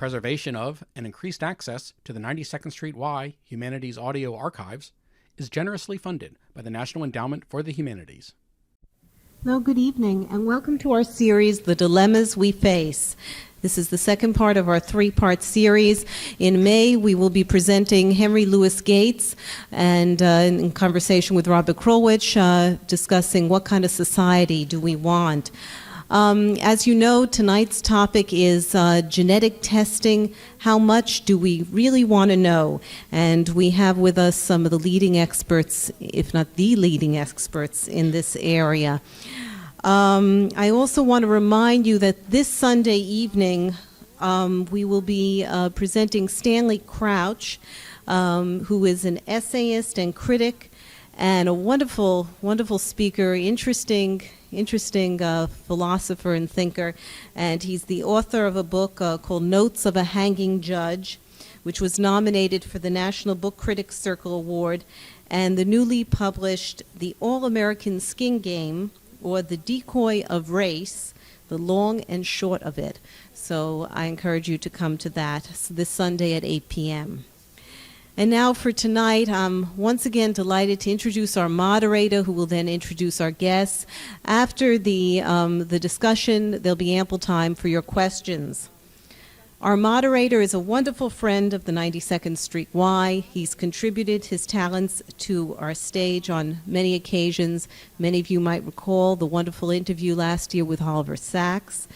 preservation of and increased access to the 92nd Street Y Humanities Audio Archives is generously funded by the National Endowment for the Humanities. Hello, good evening, and welcome to our series, The Dilemmas We Face. This is the second part of our three-part series. In May, we will be presenting Henry Louis Gates and in conversation with Robert Krulwich, discussing what kind of society do we want. As you know, tonight's topic is genetic testing. How much do we really want to know? And we have with us some of the leading experts, if not the leading experts in this area. I also want to remind you that this Sunday evening we will be presenting Stanley Crouch, who is an essayist and critic and a wonderful, wonderful speaker, interesting philosopher and thinker. And he's the author of a book called Notes of a Hanging Judge, which was nominated for the National Book Critics Circle Award, and the newly published The All-American Skin Game, or The Decoy of Race, the long and short of it. So I encourage you to come to that this Sunday at 8 p.m. And now for tonight, I'm once again delighted to introduce our moderator, who will then introduce our guests. After the discussion, there'll be ample time for your questions. Our moderator is a wonderful friend of the 92nd Street Y. He's contributed his talents to our stage on many occasions. Many of you might recall the wonderful interview last year with Oliver Sacks.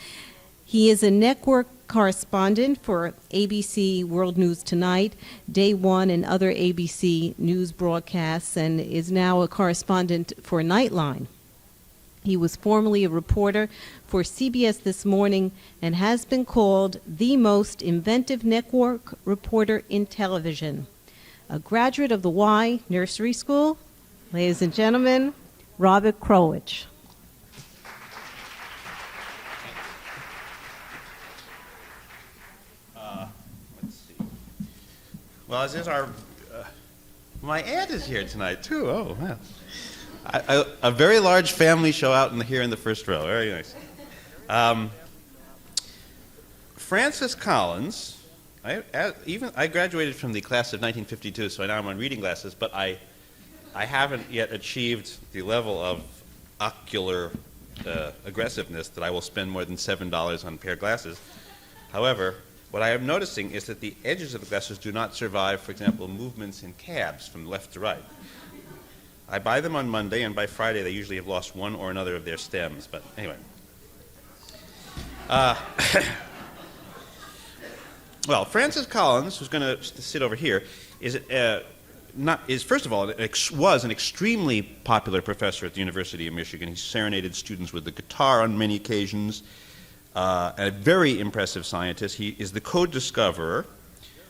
He is a network correspondent for ABC World News Tonight, Day One, and other ABC news broadcasts, and is now a correspondent for Nightline. He was formerly a reporter for CBS This Morning and has been called the most inventive network reporter in television. A graduate of the Y Nursery School, ladies and gentlemen, Robert Krulwich. Let's see. Well, as is our, my aunt is here tonight too. Oh, wow. A very large family show out here in the first row. Very nice. Francis Collins, I graduated from the class of 1952, so now I'm on reading glasses, but I haven't yet achieved the level of ocular aggressiveness that I will spend more than $7 on a pair of glasses. However, what I am noticing is that the edges of the glasses do not survive, for example, movements in cabs from left to right. I buy them on Monday, and by Friday they usually have lost one or another of their stems. But anyway. Well, Francis Collins, who's going to sit over here, is first of all, was an extremely popular professor at the University of Michigan. He serenaded students with the guitar on many occasions, and a very impressive scientist. He is the co-discoverer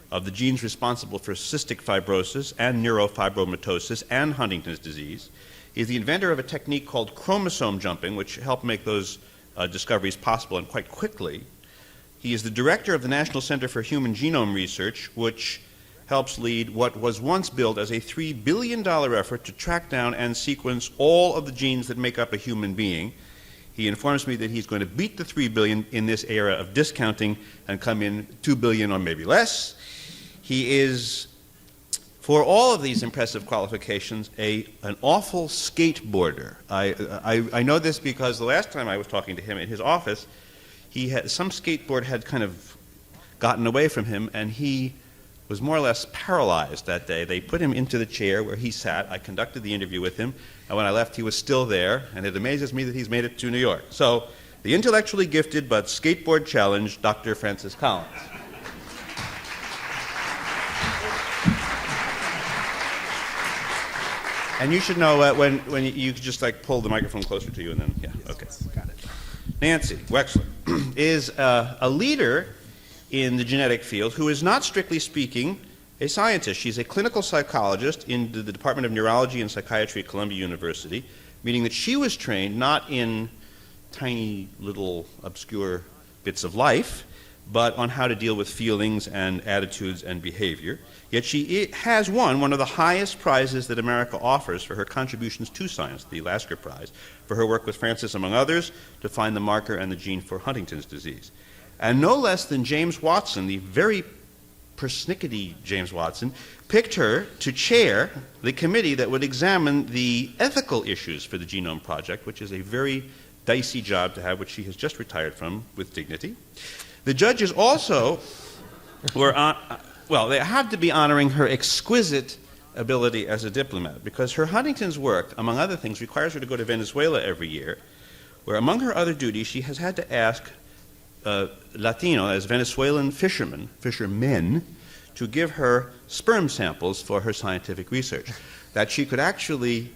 of the genes responsible for cystic fibrosis and neurofibromatosis and Huntington's disease. He's the inventor of a technique called chromosome jumping, which helped make those discoveries possible and quite quickly. He is the director of the National Center for Human Genome Research, which helps lead what was once billed as a $3 billion effort to track down and sequence all of the genes that make up a human being. He informs me that he's going to beat the $3 billion in this era of discounting and come in $2 billion or maybe less. He is, for all of these impressive qualifications, an awful skateboarder. I know this because the last time I was talking to him in his office, some skateboard had kind of gotten away from him, and he was more or less paralyzed that day. They put him into the chair where he sat. I conducted the interview with him, and when I left, he was still there, and it amazes me that he's made it to New York. So, the intellectually gifted but skateboard challenged Dr. Francis Collins. And you should know when you just like pull the microphone closer to you and then, yeah, okay. Got it. Nancy Wexler is a leader in the genetic field who is not strictly speaking a scientist. She's a clinical psychologist in the Department of Neurology and Psychiatry at Columbia University, meaning that she was trained not in tiny little obscure bits of life, but on how to deal with feelings and attitudes and behavior. Yet she has won one of the highest prizes that America offers for her contributions to science, the Lasker Prize, for her work with Francis, among others, to find the marker and the gene for Huntington's disease. And no less than James Watson, the very persnickety James Watson, picked her to chair the committee that would examine the ethical issues for the Genome Project, which is a very dicey job to have, which she has just retired from with dignity. The judges also were, they have to be honoring her exquisite ability as a diplomat, because her Huntington's work, among other things, requires her to go to Venezuela every year, where among her other duties she has had to ask Latino, as Venezuelan fishermen, to give her sperm samples for her scientific research. That she could actually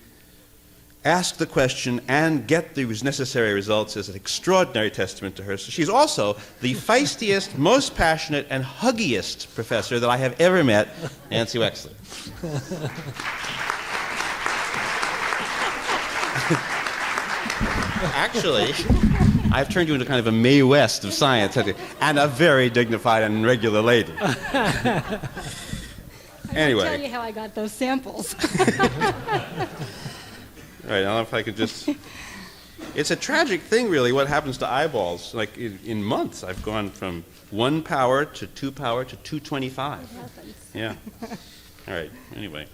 ask the question and get the necessary results is an extraordinary testament to her. So she's also the feistiest, most passionate, and huggiest professor that I have ever met, Nancy Wexler. Actually, I've turned you into kind of a Mae West of science, and a very dignified and regular lady. Anyway. I'll tell you how I got those samples. All right, I don't know if I could just... It's a tragic thing, really, what happens to eyeballs. Like, in months, I've gone from 1 power to 2 power to 225. Yeah. All right, anyway.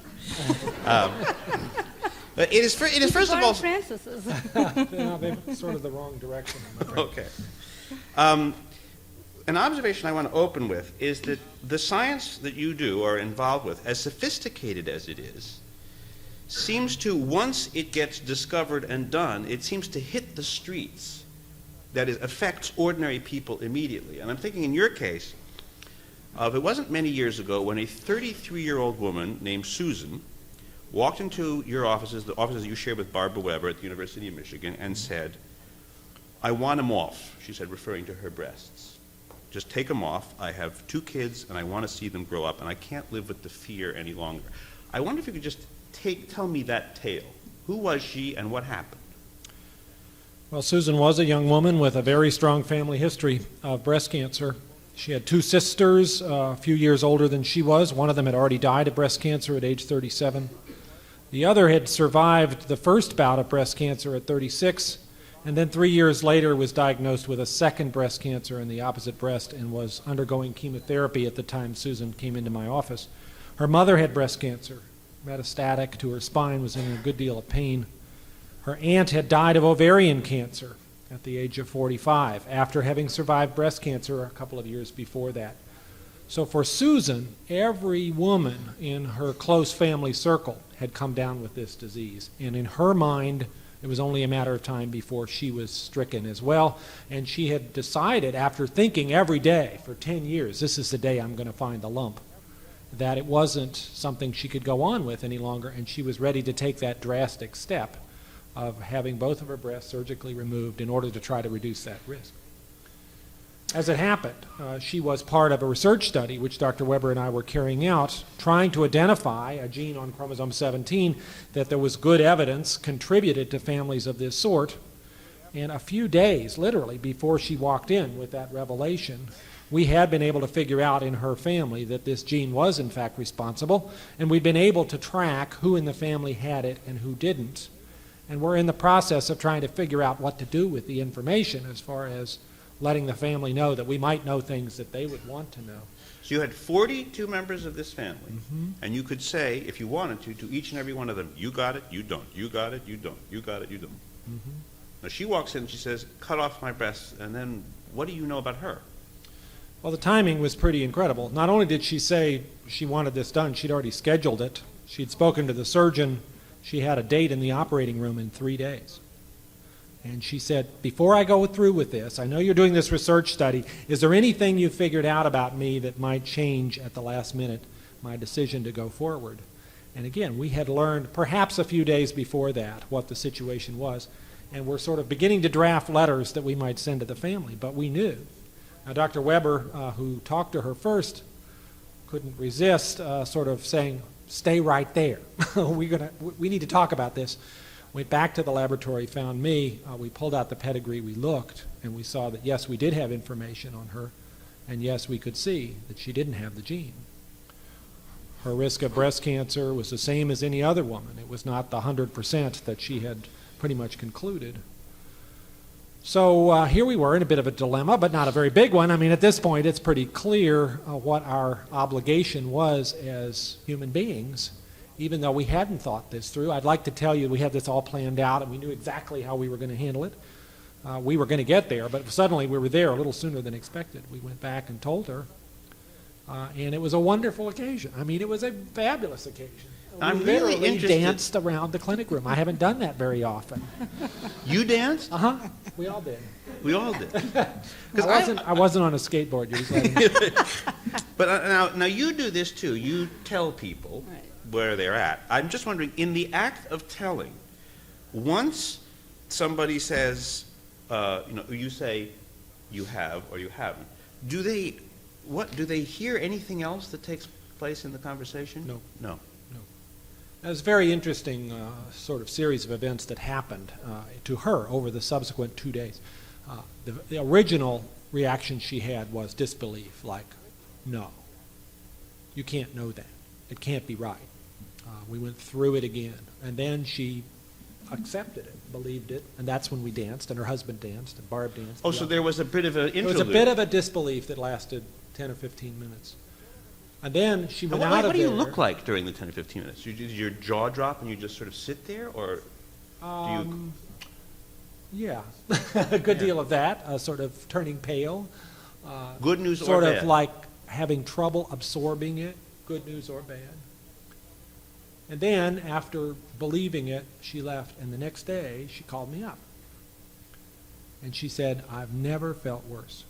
But it is first of all... Francis's. No, they're sort of the wrong direction, I'm afraid. Okay. An observation I want to open with is that the science that you do or are involved with, as sophisticated as it is, seems to, once it gets discovered and done, it seems to hit the streets. That is, affects ordinary people immediately. And I'm thinking in your case of, it wasn't many years ago when a 33-year-old woman named Susan walked into your offices, the offices you shared with Barbara Weber at the University of Michigan, and said, "I want them off," she said, referring to her breasts. "Just take them off. I have 2 kids, and I want to see them grow up, and I can't live with the fear any longer." I wonder if you could just tell me that tale. Who was she, and what happened? Well, Susan was a young woman with a very strong family history of breast cancer. She had 2 sisters, a few years older than she was. One of them had already died of breast cancer at age 37. The other had survived the first bout of breast cancer at 36, and then 3 years later was diagnosed with a second breast cancer in the opposite breast and was undergoing chemotherapy at the time Susan came into my office. Her mother had breast cancer, metastatic to her spine, was in a good deal of pain. Her aunt had died of ovarian cancer at the age of 45 after having survived breast cancer a couple of years before that. So for Susan, every woman in her close family circle had come down with this disease. And in her mind, it was only a matter of time before she was stricken as well. And she had decided, after thinking every day for 10 years, this is the day I'm going to find the lump, that it wasn't something she could go on with any longer, and she was ready to take that drastic step of having both of her breasts surgically removed in order to try to reduce that risk. As it happened, she was part of a research study which Dr. Weber and I were carrying out, trying to identify a gene on chromosome 17 that there was good evidence contributed to families of this sort. And a few days, literally, before she walked in with that revelation, we had been able to figure out in her family that this gene was in fact responsible, and we'd been able to track who in the family had it and who didn't. And we're in the process of trying to figure out what to do with the information as far as letting the family know that we might know things that they would want to know. So you had 42 members of this family, and you could say, if you wanted to each and every one of them, "You got it, you don't. You got it, you don't. You got it, you don't." Now she walks in and she says, "Cut off my breasts," and then what do you know about her? Well, the timing was pretty incredible. Not only did she say she wanted this done, she'd already scheduled it. She'd spoken to the surgeon. She had a date in the operating room in 3 days. And she said, "Before I go through with this, I know you're doing this research study. Is there anything you figured out about me that might change at the last minute my decision to go forward?" And again, we had learned perhaps a few days before that what the situation was, and we're sort of beginning to draft letters that we might send to the family, but we knew. Now, Dr. Weber, who talked to her first, couldn't resist sort of saying, "Stay right there. We need to talk about this." Went back to the laboratory, found me, we pulled out the pedigree, we looked, and we saw that yes, we did have information on her, and yes, we could see that she didn't have the gene. Her risk of breast cancer was the same as any other woman. It was not the 100% that she had pretty much concluded. So here we were in a bit of a dilemma, but not a very big one. I mean, at this point, it's pretty clear what our obligation was as human beings, even though we hadn't thought this through. I'd like to tell you we had this all planned out and we knew exactly how we were going to handle it. We were going to get there, but suddenly we were there a little sooner than expected. We went back and told her, and it was a wonderful occasion. I mean, it was a fabulous occasion. I'm We really literally interested- danced around the clinic room. I haven't done that very often. You danced? We all did. We all did. I wasn't on a skateboard. You just let me- But now you do this too. You tell people Right. where they're at. I'm just wondering, in the act of telling, once somebody says, you say you have or you haven't, do they hear anything else that takes place in the conversation? No. No. It was a very interesting sort of series of events that happened to her over the subsequent 2 days. The original reaction she had was disbelief, like, no, you can't know that. It can't be right. We went through it again. And then she accepted it, believed it, and that's when we danced, and her husband danced, and Barb danced. Oh, so there was a bit of an There was interlude. a bit of a disbelief that lasted 10 or 15 minutes. And then she Now, went out of what do you there. look like during the 10 or 15 minutes? Does your jaw drop and you just sort of sit there, or do you... Yeah, a good deal of that, sort of turning pale. Good news or Sort bad? of like having trouble absorbing it, good news or bad. And then, after believing it, she left, and the next day, she called me up. And she said, I've never felt worse.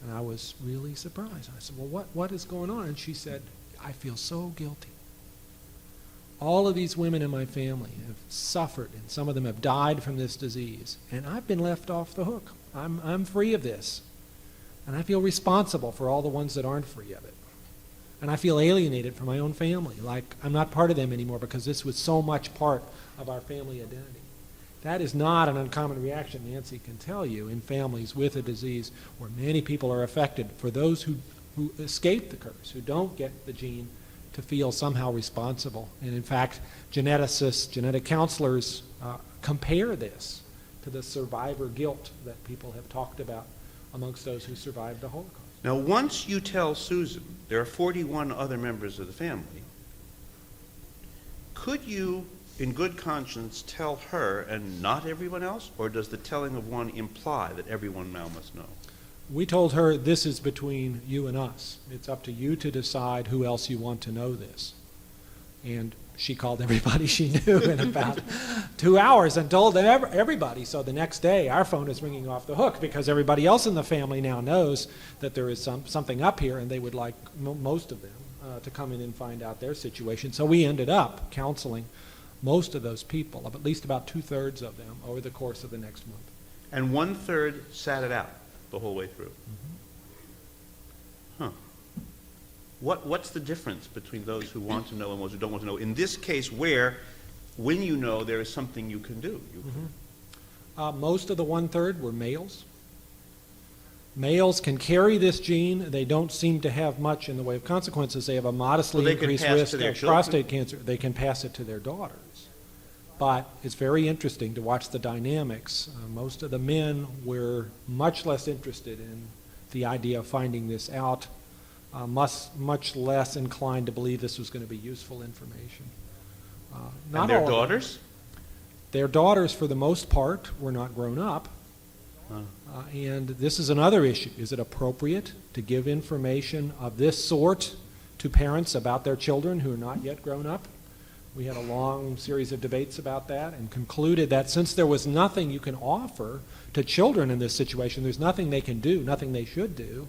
And I was really surprised. I said, well, what is going on? And she said, I feel so guilty. All of these women in my family have suffered, and some of them have died from this disease, and I've been left off the hook. I'm free of this, and I feel responsible for all the ones that aren't free of it. And I feel alienated from my own family, like I'm not part of them anymore because this was so much part of our family identity. That is not an uncommon reaction, Nancy can tell you, in families with a disease where many people are affected. For those who escape the curse, who don't get the gene, to feel somehow responsible. And in fact, geneticists, genetic counselors compare this to the survivor guilt that people have talked about amongst those who survived the Holocaust. Now, once you tell Susan, there are 41 other members of the family, could you, in good conscience, tell her and not everyone else? Or does the telling of one imply that everyone now must know? We told her, this is between you and us. It's up to you to decide who else you want to know this. And she called everybody she knew in about 2 hours and told everybody. So the next day, our phone is ringing off the hook because everybody else in the family now knows that there is something up here, and they would like most of them to come in and find out their situation. So we ended up counseling most of those people, at least about 2/3 of them, over the course of the next month. And 1/3 sat it out the whole way through. Huh. What's the difference between those who want to know and those who don't want to know? In this case, where, when you know, there is something you can do. Most of the 1/3 were males. Males can carry this gene. They don't seem to have much in the way of consequences. They have a modestly Well, they can increased pass risk to their of children. prostate cancer. They can pass it to their daughters. But it's very interesting to watch the dynamics. Most of the men were much less interested in the idea of finding this out, much less inclined to believe this was going to be useful information. Not And their all of them. daughters? Their daughters, for the most part, were not grown up. And this is another issue. Is it appropriate to give information of this sort to parents about their children who are not yet grown up? We had a long series of debates about that and concluded that since there was nothing you can offer to children in this situation, there's nothing they can do, nothing they should do,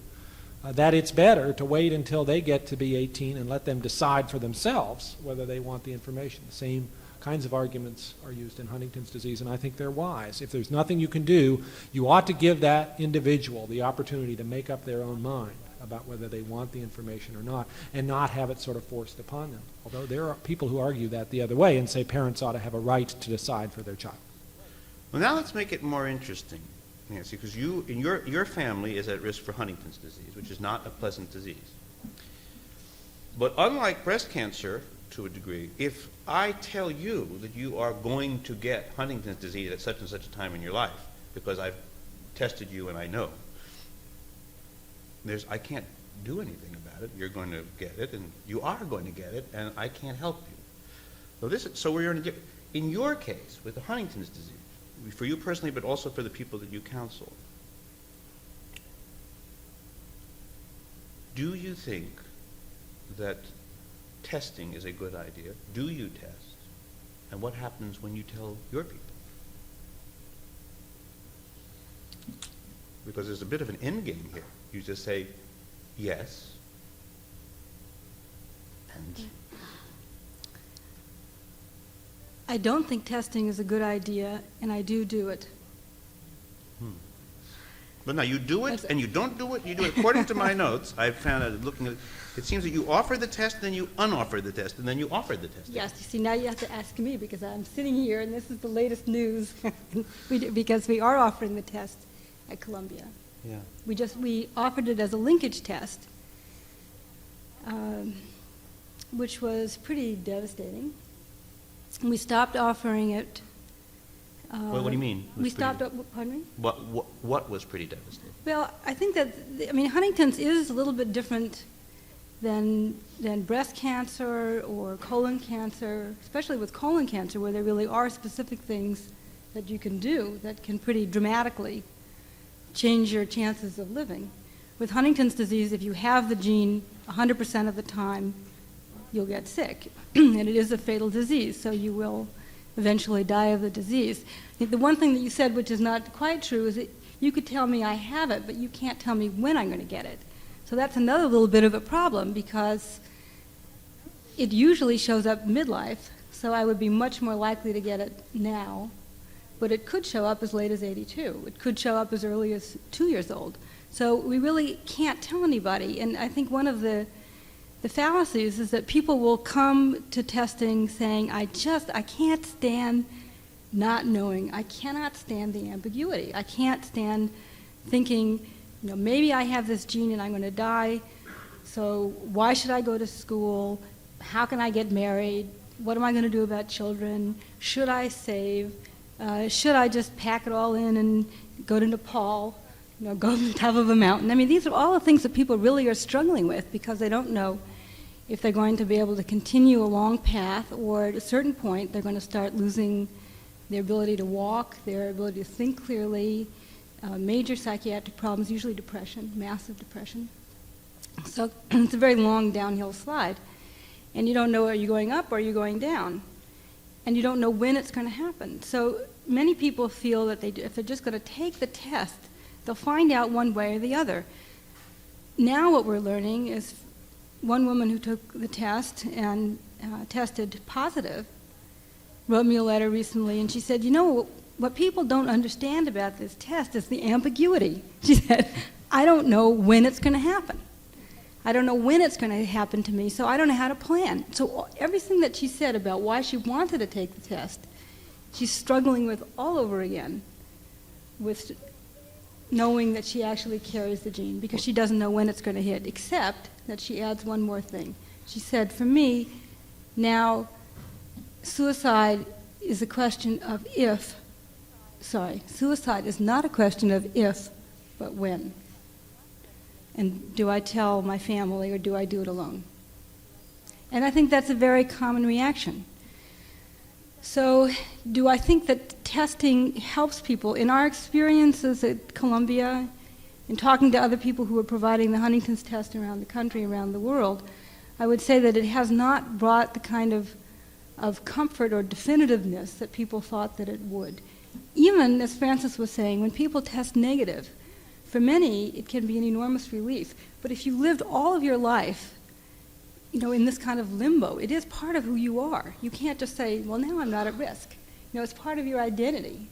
that it's better to wait until they get to be 18 and let them decide for themselves whether they want the information. The same kinds of arguments are used in Huntington's disease, and I think they're wise. If there's nothing you can do, you ought to give that individual the opportunity to make up their own mind about whether they want the information or not, and not have it sort of forced upon them. Although there are people who argue that the other way and say parents ought to have a right to decide for their child. Well, now let's make it more interesting, Nancy, because your family is at risk for Huntington's disease, which is not a pleasant disease. But unlike breast cancer, to a degree. If I tell you that you are going to get Huntington's disease at such and such a time in your life, because I've tested you and I know, I can't do anything about it. You're going to get it, and you are going to get it, and I can't help you. So we're in your case with the Huntington's disease, for you personally, but also for the people that you counsel. Do you think that testing is a good idea? Do you test? And what happens when you tell your people? Because there's a bit of an end game here. You just say, yes, and I don't think testing is a good idea, and I do it. But now you do it and you don't do it. You do it according to my notes. I've found out looking at it seems that you offer the test, then you unoffer the test, and then you offer the test. Yes, you see, now you have to ask me because I'm sitting here and this is the latest news because we are offering the test at Columbia. Yeah. We offered it as a linkage test, which was pretty devastating. We stopped offering it. Well, what do you mean? We stopped. Pardon me? What was pretty devastating? Well, I think that Huntington's is a little bit different than breast cancer or colon cancer, especially with colon cancer, where there really are specific things that you can do that can pretty dramatically change your chances of living. With Huntington's disease, if you have the gene 100% of the time, you'll get sick, and it is a fatal disease, so you will eventually die of the disease. The one thing that you said, which is not quite true, is that you could tell me I have it, but you can't tell me when I'm going to get it. So that's another little bit of a problem because it usually shows up midlife, so I would be much more likely to get it now, but it could show up as late as 82. It could show up as early as 2 years old. So we really can't tell anybody, and I think one of the fallacies is that people will come to testing saying, I can't stand not knowing. I cannot stand the ambiguity. I can't stand thinking, maybe I have this gene and I'm going to die, so why should I go to school? How can I get married? What am I going to do about children? Should I save? Should I just pack it all in and go to Nepal? Go to the top of a mountain? These are all the things that people really are struggling with because they don't know if they're going to be able to continue a long path, or at a certain point they're going to start losing their ability to walk, their ability to think clearly, major psychiatric problems, usually depression, massive depression. So it's a very long downhill slide. And you don't know, are you going up or are you going down? And you don't know when it's going to happen. So many people feel that if they're just going to take the test, they'll find out one way or the other. Now what we're learning is one woman who took the test and tested positive wrote me a letter recently, and she said, what people don't understand about this test is the ambiguity. She said, I don't know when it's going to happen. I don't know when it's going to happen to me, so I don't know how to plan. So everything that she said about why she wanted to take the test, she's struggling with all over again with knowing that she actually carries the gene because she doesn't know when it's going to hit, except that she adds one more thing. She said, for me, now suicide is a question of suicide is not a question of if, but when. And do I tell my family or do I do it alone? And I think that's a very common reaction. So do I think that testing helps people? In our experiences at Columbia, in talking to other people who are providing the Huntington's test around the country, around the world, I would say that it has not brought the kind of comfort or definitiveness that people thought that it would. Even, as Francis was saying, when people test negative, for many it can be an enormous relief. But if you lived all of your life in this kind of limbo, it is part of who you are. You can't just say, well, now I'm not at risk. It's part of your identity.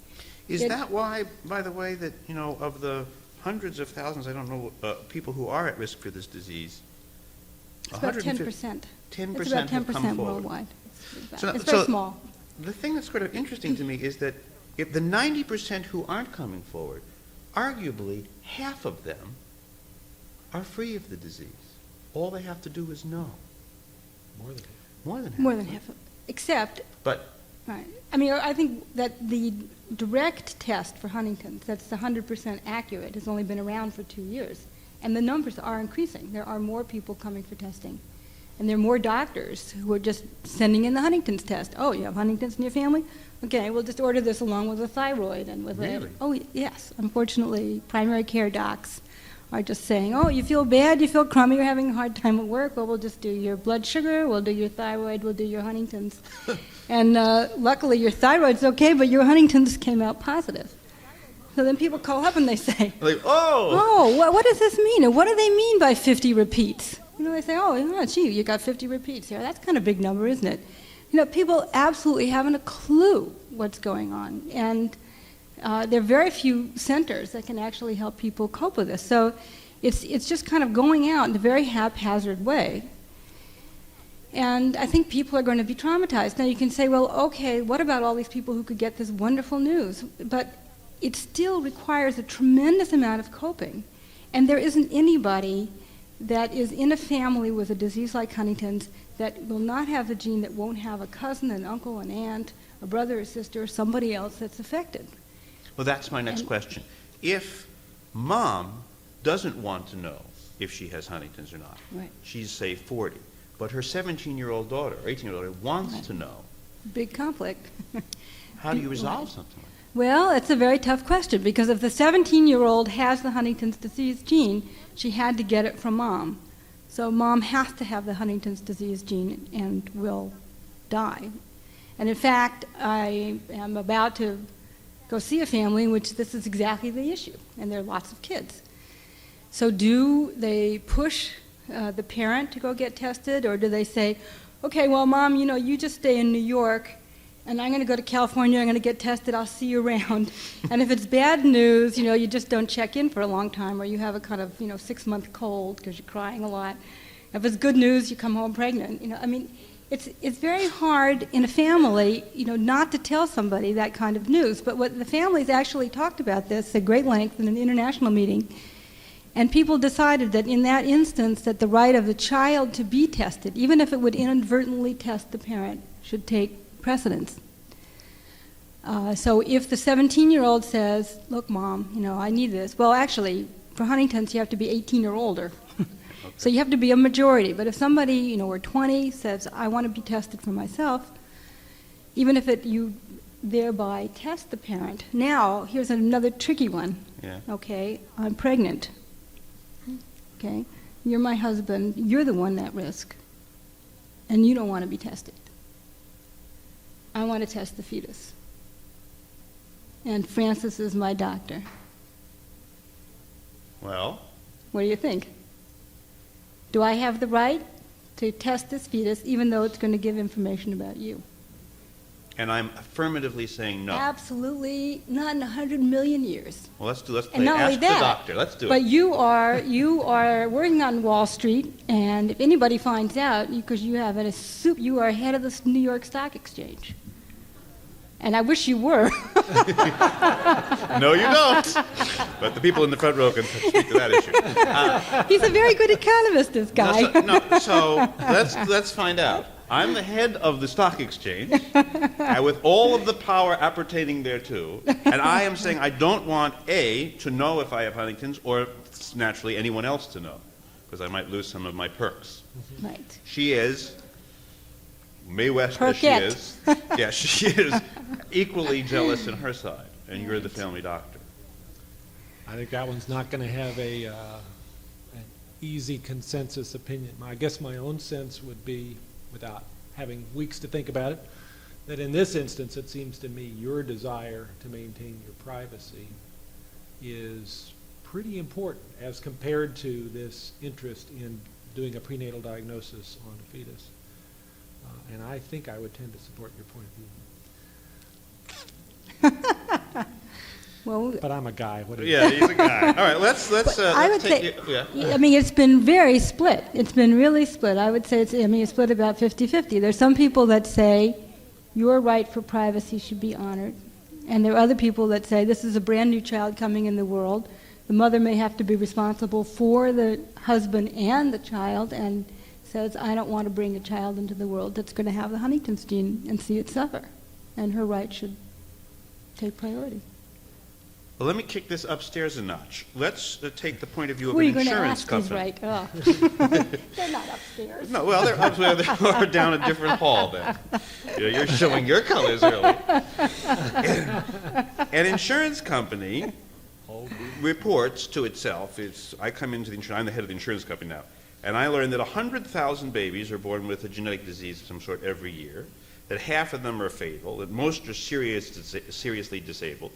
Is that why, by the way, that, of the hundreds of thousands, I don't know, people who are at risk for this disease, it's about 10%. 10% It's about 10% worldwide. It's very small. The thing that's sort of interesting to me is that if the 90% who aren't coming forward, arguably half of them are free of the disease. All they have to do is know. More than More than half. More than half. Except, But right. I mean, I think that the direct test for Huntington's, that's 100% accurate, has only been around for 2 years. And the numbers are increasing. There are more people coming for testing. And there are more doctors who are just sending in the Huntington's test. Oh, you have Huntington's in your family? Okay, we'll just order this along with a thyroid and with Really? Oh, yes. Unfortunately, primary care docs are just saying, oh, you feel bad, you feel crummy, you're having a hard time at work, well, we'll just do your blood sugar, we'll do your thyroid, we'll do your Huntington's. And luckily your thyroid's okay, but your Huntington's came out positive. So then people call up and they say, like, oh, what does this mean? And what do they mean by 50 repeats? You know, they say, oh, gee, you got 50 repeats here. That's kind of a big number, isn't it? You know, people absolutely haven't a clue what's going on. And there are very few centers that can actually help people cope with this. So it's just kind of going out in a very haphazard way. And I think people are going to be traumatized. Now you can say, well, okay, what about all these people who could get this wonderful news? But it still requires a tremendous amount of coping. And there isn't anybody that is in a family with a disease like Huntington's that will not have the gene, that won't have a cousin, an uncle, an aunt, a brother or sister, or somebody else that's affected. well, that's my next question. If mom doesn't want to know if she has Huntington's or not, Right. she's, say, 40, but her 17-year-old daughter, or 18-year-old daughter, wants to know, Big conflict. how do you resolve something like that? Well, it's a very tough question, because if the 17-year-old has the Huntington's disease gene, she had to get it from mom. So mom has to have the Huntington's disease gene and will die. And in fact, I am about to go see a family in which this is exactly the issue, and there are lots of kids. So do they push the parent to go get tested, or do they say, okay, well, mom, you know, you just stay in New York, and I'm going to go to California, I'm going to get tested, I'll see you around. And if it's bad news, you know, you just don't check in for a long time, or you have a kind of, 6-month cold because you're crying a lot. If it's good news, you come home pregnant. I mean, it's very hard in a family, not to tell somebody that kind of news. But what the families actually talked about this at great length in an international meeting, and people decided that in that instance that the right of the child to be tested, even if it would inadvertently test the parent, should take precedence. So if the 17-year-old says, look, mom, I need this. Well, actually, for Huntington's, you have to be 18 or older. So you have to be a majority. But if somebody, or 20, says, I want to be tested for myself, even if you thereby test the parent. Now, here's another tricky one. Yeah. Okay, I'm pregnant. Okay, you're my husband. You're the one at risk. And you don't want to be tested. I want to test the fetus. And Francis is my doctor. Well, What do you think? Do I have the right to test this fetus even though it's going to give information about you? and I'm affirmatively saying no. Absolutely not in 100 million years. Well, let's play And not only Ask that, the Doctor. Let's do but it. you are working on Wall Street, and if anybody finds out, because you are head of the New York Stock Exchange. And I wish you were. No, you don't. But the people in the front row can speak to that issue. He's a very good economist, this guy. So let's find out. I'm the head of the stock exchange, with all of the power appertaining thereto, and I am saying I don't want A, to know if I have Huntington's, or naturally anyone else to know, because I might lose some of my perks. Right. She is, Mae West as she is, yeah, she is equally jealous in her side, and you're the family doctor. I think that one's not going to have an easy consensus opinion. I guess my own sense would be, without having weeks to think about it, that in this instance, it seems to me your desire to maintain your privacy is pretty important as compared to this interest in doing a prenatal diagnosis on a fetus. And I think I would tend to support your point of view. Well, But I'm a guy. What do you Yeah, he's a guy. All right, let's I would take say, yeah. I mean, it's been very split. It's been really split. I would say it's split about 50-50. There's some people that say your right for privacy should be honored. And there are other people that say this is a brand new child coming in the world. The mother may have to be responsible for the husband and the child, and says, I don't want to bring a child into the world that's going to have the Huntington's gene and see it suffer. And her right should take priority. Well, let me kick this upstairs a notch. Let's take the point of view of Who are an you going to insurance ask who's company. right? Oh. They're not upstairs. No, well, they're upstairs. They're down a different hall then. You're showing your colors early. An insurance company reports to itself, I come into the insurance, I'm the head of the insurance company now, and I learned that 100,000 babies are born with a genetic disease of some sort every year, that half of them are fatal, that most are seriously disabled,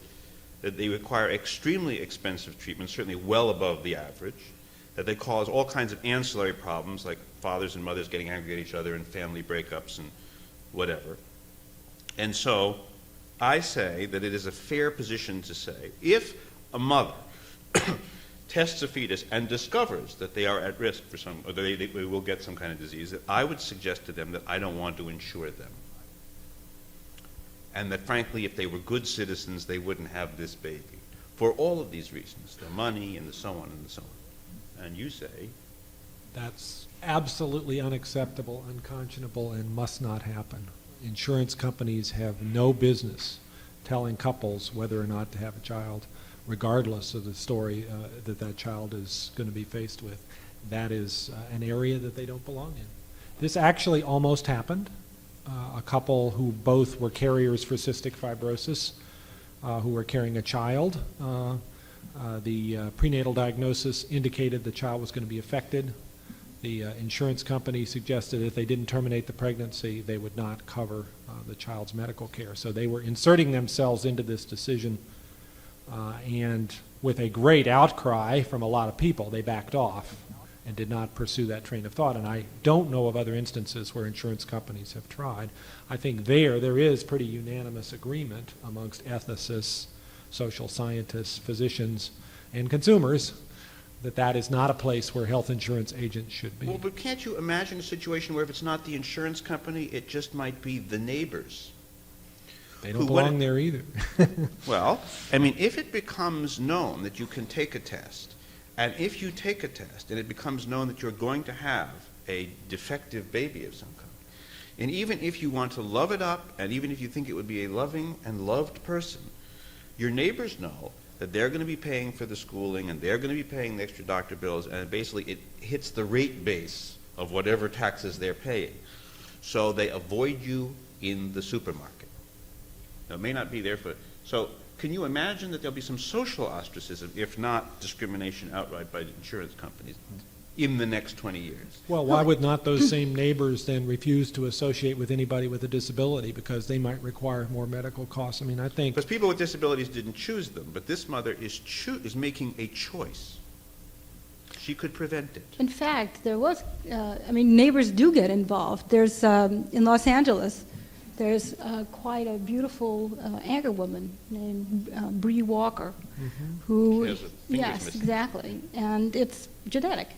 that they require extremely expensive treatment, certainly well above the average, that they cause all kinds of ancillary problems like fathers and mothers getting angry at each other and family breakups and whatever. And so I say that it is a fair position to say, if a mother tests a fetus and discovers that they are at risk for some, or they will get some kind of disease, that I would suggest to them that I don't want to insure them. And that frankly, if they were good citizens, they wouldn't have this baby. For all of these reasons, the money and the so on and so on. And you say, That's absolutely unacceptable, unconscionable, and must not happen. Insurance companies have no business telling couples whether or not to have a child, regardless of the story that child is going to be faced with. That is an area that they don't belong in. This actually almost happened. A couple who both were carriers for cystic fibrosis, who were carrying a child. The prenatal diagnosis indicated the child was going to be affected. The insurance company suggested if they didn't terminate the pregnancy, they would not cover the child's medical care. So they were inserting themselves into this decision, and with a great outcry from a lot of people, they backed off and did not pursue that train of thought. And I don't know of other instances where insurance companies have tried. I think there is pretty unanimous agreement amongst ethicists, social scientists, physicians, and consumers that that is not a place where health insurance agents should be. well, but can't you imagine a situation where if it's not the insurance company, it just might be the neighbors? They don't who belong wouldn't- there either. Well, I mean, if it becomes known that you can take a test, and if you take a test and it becomes known that you're going to have a defective baby of some kind, and even if you want to love it up, and even if you think it would be a loving and loved person, your neighbors know that they're going to be paying for the schooling and they're going to be paying the extra doctor bills, and basically it hits the rate base of whatever taxes they're paying. So they avoid you in the supermarket. Now, it may not be there for... So can you imagine that there'll be some social ostracism, if not discrimination outright by the insurance companies, in the next 20 years? Well, why would not those same neighbors then refuse to associate with anybody with a disability because they might require more medical costs? I mean, I think... Because people with disabilities didn't choose them, but this mother is making a choice. She could prevent it. In fact, there was, neighbors do get involved. There's, in Los Angeles, there's quite a beautiful anchor woman named Bree Walker, who... She has a fingers yes, missing. exactly. And it's genetic.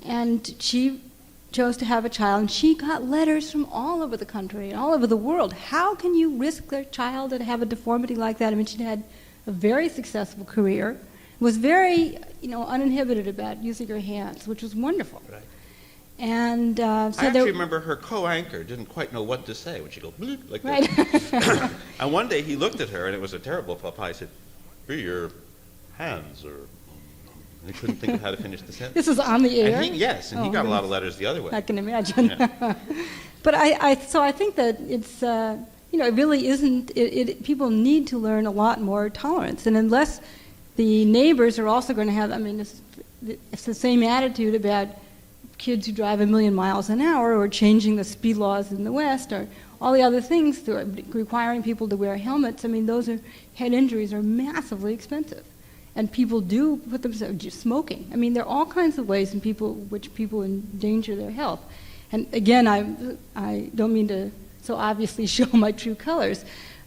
And she chose to have a child, and she got letters from all over the country and all over the world. How can you risk their child to have a deformity like that? I mean, she had a very successful career, was very, uninhibited about using her hands, which was wonderful. Right. And so I there, actually remember her co-anchor didn't quite know what to say when she'd go bloop like right. that. And one day he looked at her, and it was a terrible faux pas. He said, "Bree, your hands are..." And he couldn't think of how to finish the sentence. This was on the air. And he got a lot of letters the other way. I can imagine. But I think that it's, it really isn't, people need to learn a lot more tolerance. And unless the neighbors are also going to have, it's the same attitude about kids who drive 1,000,000 miles an hour or changing the speed laws in the West or all the other things, requiring people to wear helmets. Those head injuries are massively expensive. And people do put themselves, just smoking. There are all kinds of ways in which people endanger their health. And again, I don't mean to so obviously show my true colors,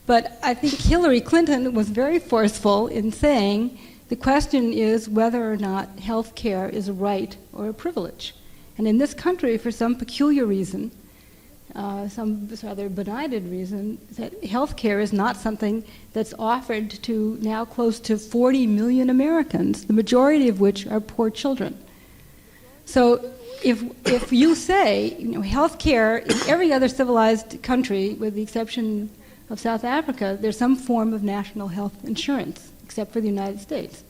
but I think Hillary Clinton was very forceful in saying the question is whether or not health care is a right or a privilege. And in this country, for some peculiar reason, some rather benighted reason, that health care is not something that's offered to now close to 40 million Americans, the majority of which are poor children. So if you say, healthcare in every other civilized country, with the exception of South Africa, there's some form of national health insurance, except for the United States.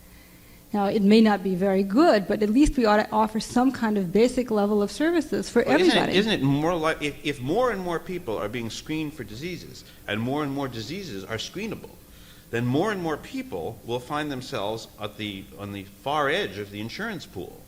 Now, it may not be very good, but at least we ought to offer some kind of basic level of services for everybody. Isn't it more like, if more and more people are being screened for diseases, and more diseases are screenable, then more and more people will find themselves on the far edge of the insurance pool.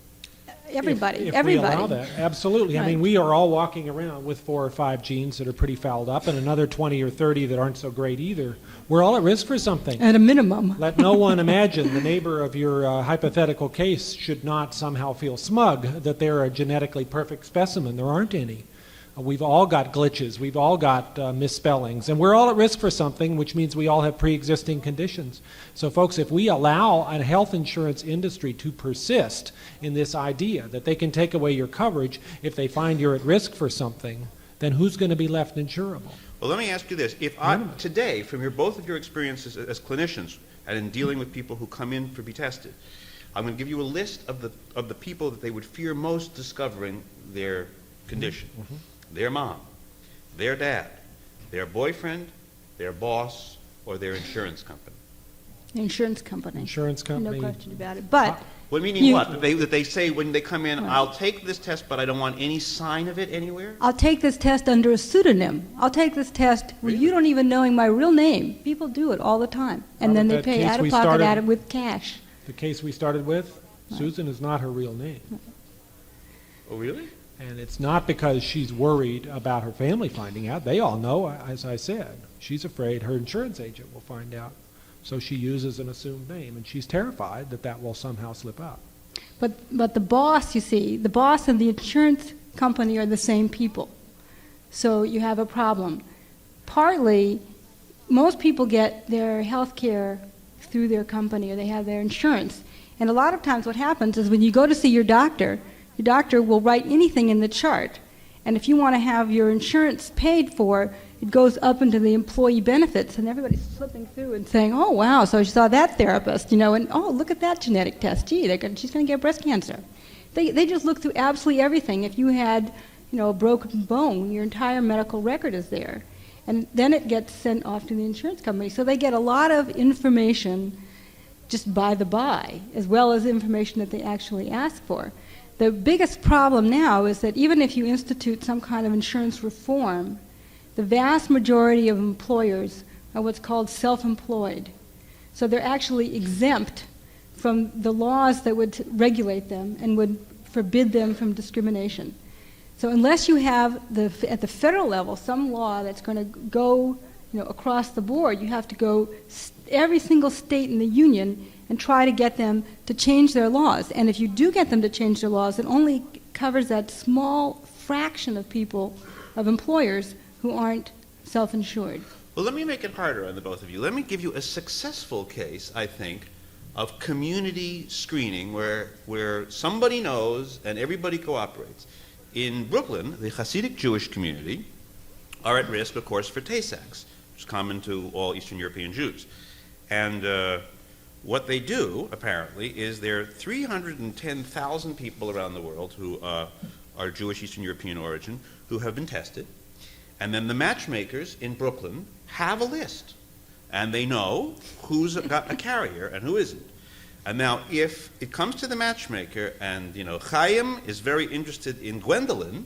Everybody, if everybody. we allow that, absolutely. I Right. mean, we are all walking around with 4 or 5 genes that are pretty fouled up and another 20 or 30 that aren't so great either. We're all at risk for something. At a minimum. Let no one imagine the neighbor of your hypothetical case should not somehow feel smug that they're a genetically perfect specimen. There aren't any. We've all got glitches. We've all got misspellings. And we're all at risk for something, which means we all have pre-existing conditions. So, folks, if we allow a health insurance industry to persist in this idea that they can take away your coverage if they find you're at risk for something, then who's going to be left insurable? Well, let me ask you this. If today, from both of your experiences as clinicians and in dealing with people who come in to be tested, I'm going to give you a list of the people that they would fear most discovering their condition. Mm-hmm. Their mom, their dad, their boyfriend, their boss, or their insurance company. Insurance company. Insurance company. No question about it. But Well, meaning You- what? That they say when they come in, Right. I'll take this test, but I don't want any sign of it anywhere? I'll take this test under a pseudonym. I'll take this test with you don't even knowing my real name. People do it all the time. And How then about they that pay case out we of pocket started- at it with cash. The case we started with, Susan is not her real name. Oh, really? And it's not because she's worried about her family finding out. They all know, as I said. She's afraid her insurance agent will find out. So she uses an assumed name, and she's terrified that that will somehow slip out. But the boss, you see, the boss and the insurance company are the same people. So you have a problem. Partly, most people get their health care through their company, or they have their insurance. And a lot of times what happens is when you go to see your doctor will write anything in the chart. And if you want to have your insurance paid for, it goes up into the employee benefits, and everybody's flipping through and saying, oh, wow, so she saw that therapist, and oh, look at that genetic test. Gee, she's going to get breast cancer. They just look through absolutely everything. If you had, a broken bone, your entire medical record is there. And then it gets sent off to the insurance company. So they get a lot of information just by the by, as well as information that they actually ask for. The biggest problem now is that even if you institute some kind of insurance reform, the vast majority of employers are what's called self-employed. So they're actually exempt from the laws that would regulate them and would forbid them from discrimination. So unless you have, at the federal level, some law that's going to go across the board, you have to go every single state in the union and try to get them to change their laws. And if you do get them to change their laws, it only covers that small fraction of people, of employers, who aren't self-insured. Well, let me make it harder on the both of you. Let me give you a successful case, I think, of community screening where somebody knows and everybody cooperates. In Brooklyn, the Hasidic Jewish community are at risk, of course, for Tay-Sachs, which is common to all Eastern European Jews. And what they do, apparently, is there are 310,000 people around the world who are Jewish Eastern European origin who have been tested. And then the matchmakers in Brooklyn have a list. And they know who's got a carrier and who isn't. And now, if it comes to the matchmaker and, Chaim is very interested in Gwendolyn,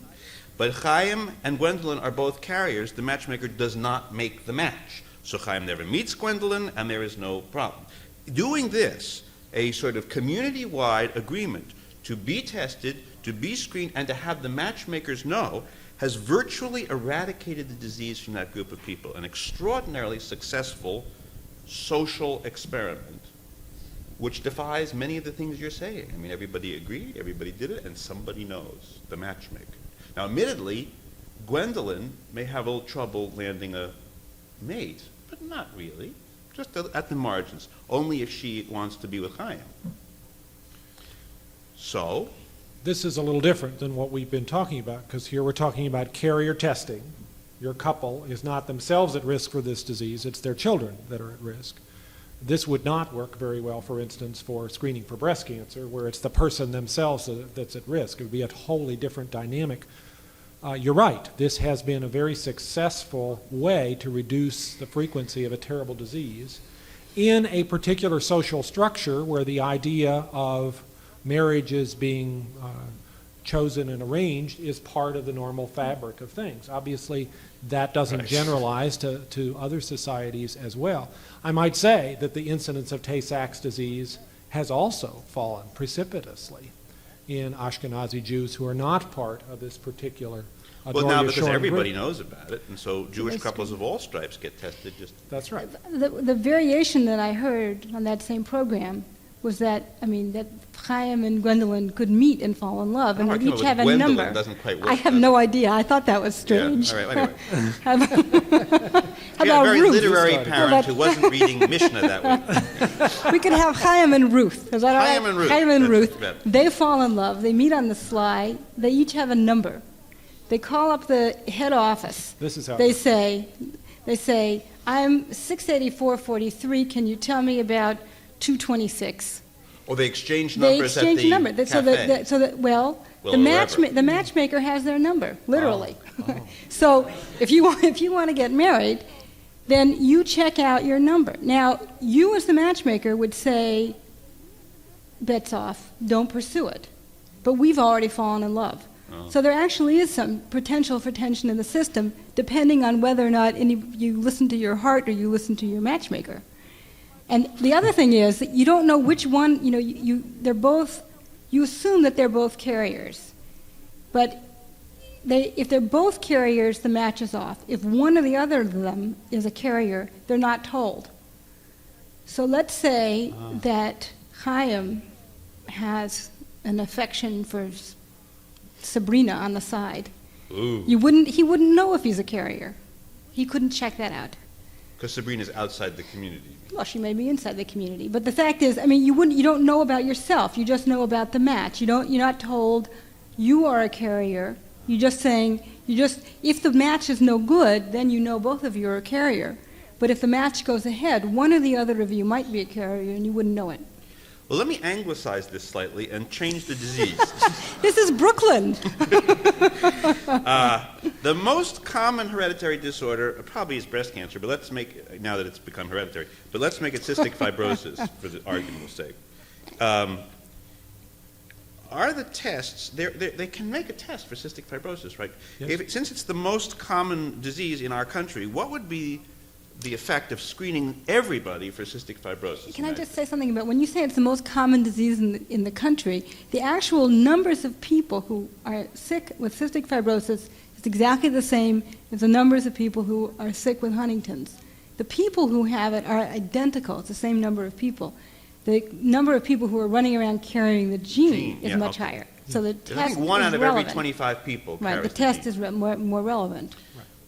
but Chaim and Gwendolyn are both carriers, the matchmaker does not make the match. So Chaim never meets Gwendolyn, and there is no problem. Doing this, a sort of community-wide agreement to be tested, to be screened, and to have the matchmakers know, has virtually eradicated the disease from that group of people. An extraordinarily successful social experiment, which defies many of the things you're saying. I mean, everybody agreed, everybody did it, and somebody knows, the matchmaker. Now, admittedly, Gwendolyn may have a little trouble landing a mate, but not really. Just at the margins, only if she wants to be with Chaim. So, This is a little different than what we've been talking about, because here we're talking about carrier testing. Your couple is not themselves at risk for this disease, it's their children that are at risk. This would not work very well, for instance, for screening for breast cancer, where it's the person themselves that's at risk. It would be a wholly different dynamic. You're right. This has been a very successful way to reduce the frequency of a terrible disease in a particular social structure where the idea of marriages being chosen and arranged is part of the normal fabric of things. Obviously, that doesn't generalize to other societies as well. I might say that the incidence of Tay-Sachs disease has also fallen precipitously in Ashkenazi Jews who are not part of this particular Well, now because Doriya-Shoren everybody group. knows about it, and so Jewish couples of all stripes get tested. That's right. The variation that I heard on that same program was that, I mean, that Chaim and Gwendolyn could meet and fall in love, and How they'd come each with have a Gwendolyn number. doesn't quite work, I have does no it? idea. I thought that was strange. Yeah, all right, anyway. How about, how We had a about very Ruth? literary Well, parent that- who wasn't reading Mishnah that way. We could have Chaim and Ruth. Is that all right? Chaim and Ruth. Chaim and That's Ruth. better. They fall in love. They meet on the sly. They each have a number. They call up the head office. This is how They it say, I'm 684.43. Can you tell me about 226? Or they exchange They numbers exchange at the number. cafe. Well, Well, the wherever. matchmaker has their number, literally. Oh. So if you want to get married, then you check out your number. Now, you as the matchmaker would say, bets off, don't pursue it. But we've already fallen in love. Oh. So there actually is some potential for tension in the system, depending on whether or not you listen to your heart or you listen to your matchmaker. And the other thing is that you don't know which one, you assume that they're both carriers. But if they're both carriers, the match is off. If one or the other of them is a carrier, they're not told. So let's say that Chaim has an affection for Sabrina on the side. Ooh, He wouldn't know if he's a carrier. He couldn't check that out. because Sabrina's outside the community. Well, she may be inside the community, but the fact is, I mean, you don't know about yourself. You just know about the match. You're not told you are a carrier. If the match is no good, then you know both of you are a carrier. But if the match goes ahead, one or the other of you might be a carrier, and you wouldn't know it. Well, let me anglicize this slightly and change the disease. This is Brooklyn. The most common hereditary disorder probably is breast cancer, but let's make, now that it's become hereditary, but let's make it cystic fibrosis for the argument's sake. Are the tests, they can make a test for cystic fibrosis, right? Yes. Since it's the most common disease in our country, what would be the effect of screening everybody for cystic fibrosis? Can I just say something about when you say it's the most common disease in the country, the actual numbers of people who are sick with cystic fibrosis is exactly the same as the numbers of people who are sick with Huntington's. The people who have it are identical. It's the same number of people. The number of people who are running around carrying the gene is yeah, much okay. higher. So the I test think 1 is out of relevant. every 25 people Right, carries the test gene. is more relevant.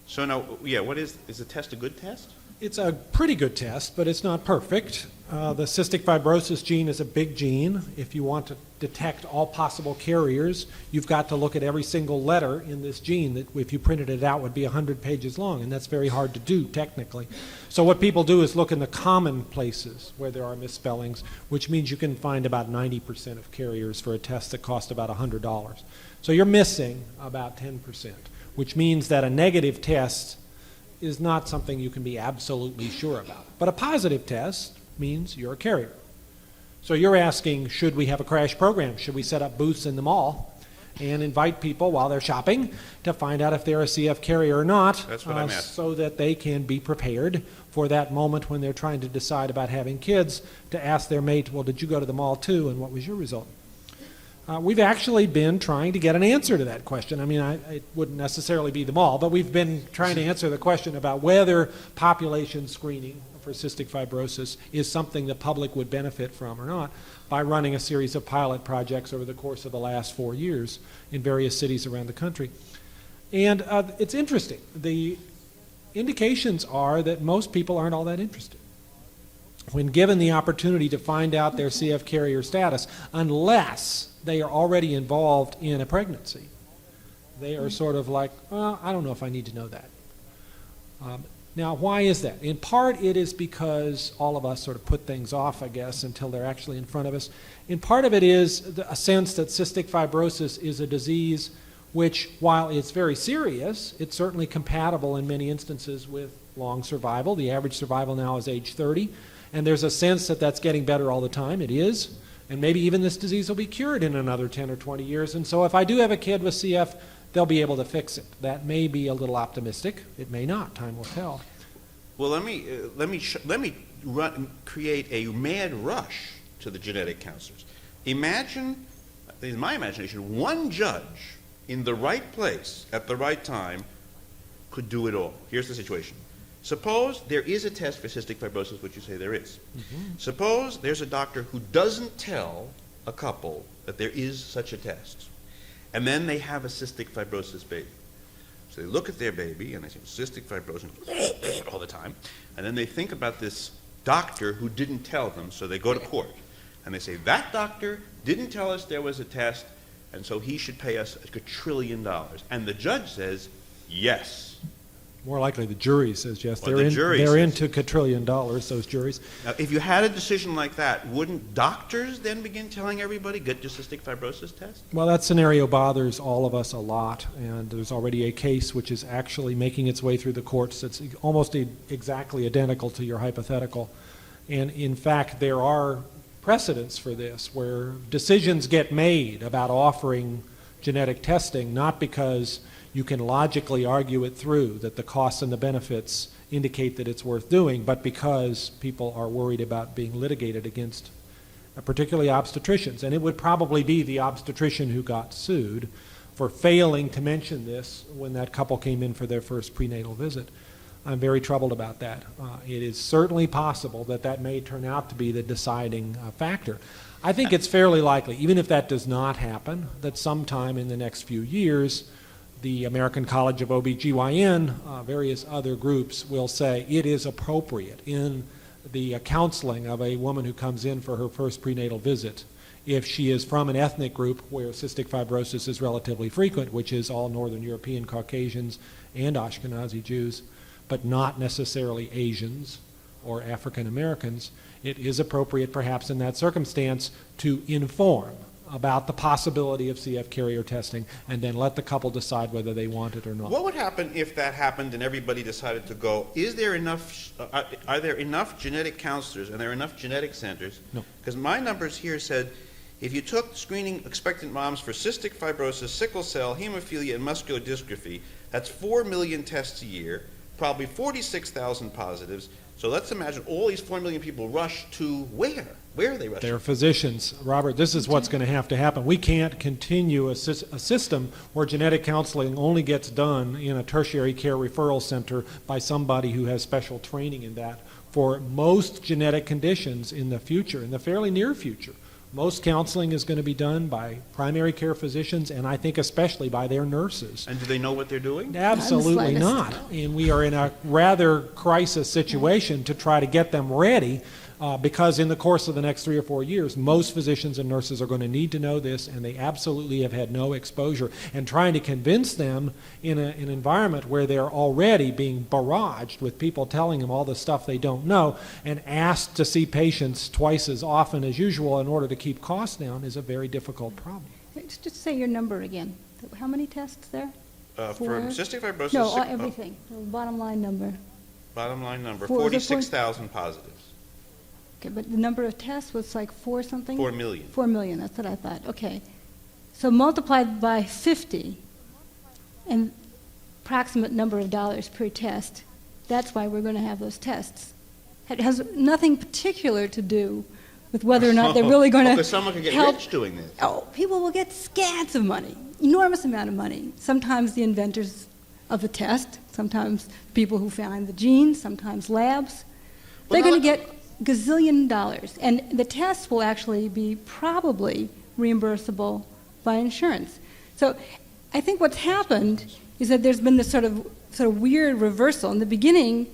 So now, yeah, what is the test a good test? It's a pretty good test, but it's not perfect. The cystic fibrosis gene is a big gene. If you want to detect all possible carriers, you've got to look at every single letter in this gene that if you printed it out would be 100 pages long, and that's very hard to do technically. So what people do is look in the common places where there are misspellings, which means you can find about 90% of carriers for a test that costs about $100. So you're missing about 10%, which means that a negative test is not something you can be absolutely sure about. But a positive test means you're a carrier. So you're asking, should we have a crash program? Should we set up booths in the mall and invite people while they're shopping to find out if they're a CF carrier or not? That's what I'm asking. So that they can be prepared for that moment when they're trying to decide about having kids, to ask their mate, well, did you go to the mall too, and what was your result? We've actually been trying to get an answer to that question. I mean, it wouldn't necessarily be the mall, but we've been trying to answer the question about whether population screening for cystic fibrosis is something the public would benefit from or not by running a series of pilot projects over the course of the last 4 years in various cities around the country. And it's interesting. The indications are that most people aren't all that interested when given the opportunity to find out their CF carrier status, unless they are already involved in a pregnancy. They are sort of like, well, I don't know if I need to know that. Now, why is that? In part, it is because all of us sort of put things off, I guess, until they're actually in front of us. In part of it is a sense that cystic fibrosis is a disease which, while it's very serious, it's certainly compatible in many instances with long survival. The average survival now is age 30, and there's a sense that that's getting better all the time. It is, and maybe even this disease will be cured in another 10 or 20 years. And so if I do have a kid with CF, they'll be able to fix it. That may be a little optimistic. It may not. Time will tell. Well, let me create a mad rush to the genetic counselors. Imagine, in my imagination, one judge in the right place at the right time could do it all. Here's the situation. Suppose there is a test for cystic fibrosis, which you say there is. Suppose there's a doctor who doesn't tell a couple that there is such a test, and then they have a cystic fibrosis baby. So they look at their baby and they say cystic fibrosis all the time, and then they think about this doctor who didn't tell them, so they go to court and they say that doctor didn't tell us there was a test, and so he should pay us $1 trillion. And the judge says yes. More likely the jury says yes. Well, they're into $1 trillion, those juries. Now, if you had a decision like that, wouldn't doctors then begin telling everybody, get your cystic fibrosis test? Well, that scenario bothers all of us a lot, and there's already a case which is actually making its way through the courts that's almost exactly identical to your hypothetical. And in fact, there are precedents for this, where decisions get made about offering genetic testing, not because you can logically argue it through, that the costs and the benefits indicate that it's worth doing, but because people are worried about being litigated against, particularly obstetricians. And it would probably be the obstetrician who got sued for failing to mention this when that couple came in for their first prenatal visit. I'm very troubled about that. It is certainly possible that that may turn out to be the deciding factor. I think it's fairly likely, even if that does not happen, that sometime in the next few years, the American College of OBGYN, various other groups will say it is appropriate in the counseling of a woman who comes in for her first prenatal visit, if she is from an ethnic group where cystic fibrosis is relatively frequent, which is all Northern European Caucasians and Ashkenazi Jews, but not necessarily Asians or African Americans, it is appropriate perhaps in that circumstance to inform about the possibility of CF carrier testing, and then let the couple decide whether they want it or not. What would happen if that happened and everybody decided to go? Is there enough? Are there enough genetic counselors and there are enough genetic centers? No. Because my numbers here said, if you took screening expectant moms for cystic fibrosis, sickle cell, hemophilia, and muscular dystrophy, that's 4 million tests a year, probably 46,000 positives. So let's imagine all these 4 million people rush to where? Where are they rushing? They're physicians. Robert, this is what's going to have to happen. We can't continue a system where genetic counseling only gets done in a tertiary care referral center by somebody who has special training in that. For most genetic conditions in the future, in the fairly near future, most counseling is going to be done by primary care physicians, and I think especially by their nurses. And do they know what they're doing? Absolutely not. And we are in a rather crisis situation to try to get them ready, because in the course of the next 3 or 4 years, most physicians and nurses are going to need to know this, and they absolutely have had no exposure. And trying to convince them in an environment where they're already being barraged with people telling them all the stuff they don't know and asked to see patients twice as often as usual in order to keep costs down is a very difficult problem. Just say your number again. How many tests there? For cystic fibrosis? No, everything. Bottom line number. Bottom line number, 46,000 positives. Okay, but the number of tests was like 4 something? 4 million. 4 million, that's what I thought. Okay. So multiplied by 50, and approximate number of dollars per test, that's why we're going to have those tests. It has nothing particular to do with whether or not they're really going to Because someone could get help. rich doing this. Oh, people will get scads of money, enormous amount of money. Sometimes the inventors of the test, sometimes people who find the genes, sometimes labs. Well, They're going to get gazillion dollars, and the tests will actually be probably reimbursable by insurance. So I think what's happened is that there's been this sort of weird reversal. In the beginning,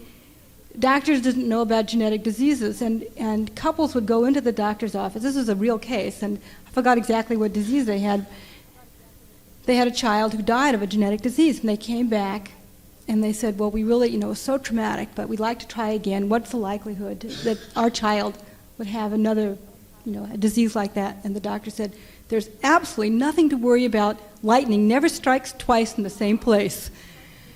doctors didn't know about genetic diseases, and couples would go into the doctor's office. This is a real case, and I forgot exactly what disease they had. They had a child who died of a genetic disease, and they came back and they said, well, we really, it was so traumatic, but we'd like to try again. What's the likelihood that our child would have another, a disease like that? And the doctor said, there's absolutely nothing to worry about. Lightning never strikes twice in the same place.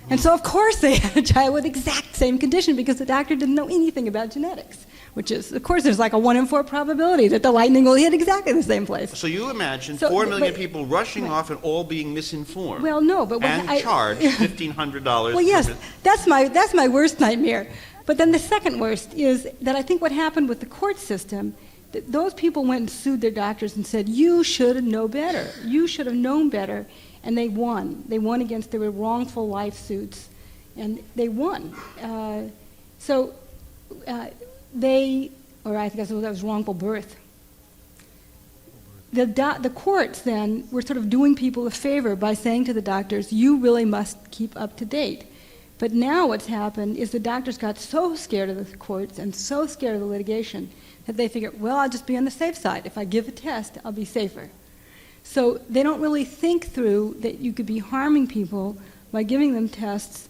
And so, of course, they had a child with the exact same condition because the doctor didn't know anything about genetics, which is, of course, there's like a 1 in 4 probability that the lightning will hit exactly the same place. So you imagine 4 million people rushing off and all being misinformed. Well, no, but charged $1,500. Well, yes, that's my worst nightmare. But then the second worst is that I think what happened with the court system, that those people went and sued their doctors and said, you should know better. You should have known better. And they won. They won against their wrongful life suits, and they won. I guess that was wrongful birth. The courts then were sort of doing people a favor by saying to the doctors, you really must keep up to date. But now what's happened is the doctors got so scared of the courts and so scared of the litigation that they figured, well, I'll just be on the safe side. If I give a test, I'll be safer. So they don't really think through that you could be harming people by giving them tests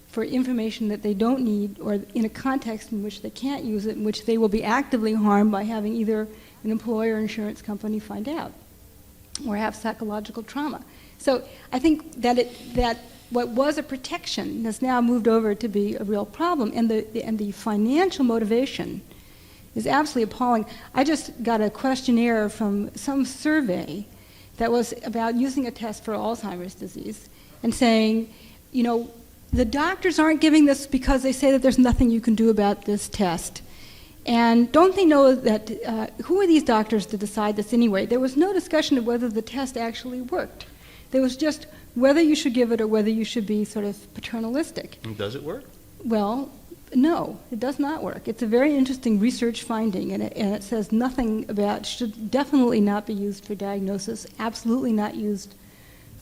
for information that they don't need or in a context in which they can't use it, in which they will be actively harmed by having either an employer or insurance company find out or have psychological trauma. So I think that what was a protection has now moved over to be a real problem, and the financial motivation is absolutely appalling. I just got a questionnaire from some survey that was about using a test for Alzheimer's disease and saying, the doctors aren't giving this because they say that there's nothing you can do about this test. And don't they know that, who are these doctors to decide this anyway? There was no discussion of whether the test actually worked. There was just whether you should give it or whether you should be sort of paternalistic. And does it work? Well, no, it does not work. It's a very interesting research finding, and it says nothing about, should definitely not be used for diagnosis, absolutely not used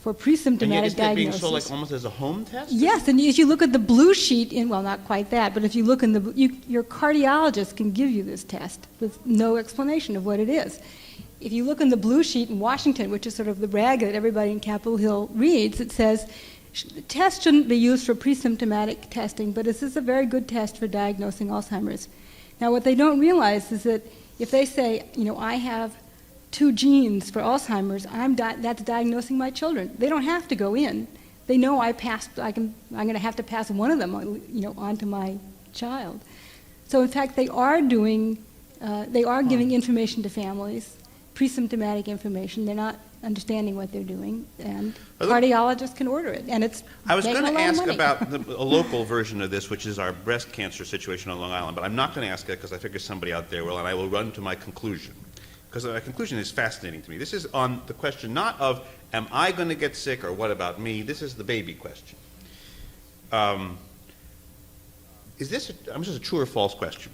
for pre-symptomatic diagnosis. And yet isn't it being sold almost as a home test? Yes, and if you look at the blue sheet, well, not quite that, but if you look in your cardiologist can give you this test with no explanation of what it is. If you look in the blue sheet in Washington, which is sort of the rag that everybody in Capitol Hill reads, it says, the test shouldn't be used for pre-symptomatic testing, but this is a very good test for diagnosing Alzheimer's. Now, what they don't realize is that if they say, I have 2 genes for Alzheimer's, that's diagnosing my children. They don't have to go in. They know I'm going to have to pass one of them, on to my child. So, in fact, they are giving information to families, pre-symptomatic information. They're not understanding what they're doing, and cardiologists can order it, and it's I was going to ask about a local version of this, which is our breast cancer situation on Long Island, but I'm not going to ask it because I figure somebody out there will, and I will run to my conclusion, because my conclusion is fascinating to me. This is on the question not of, am I going to get sick, or what about me? This is the baby question. This is a true or false question.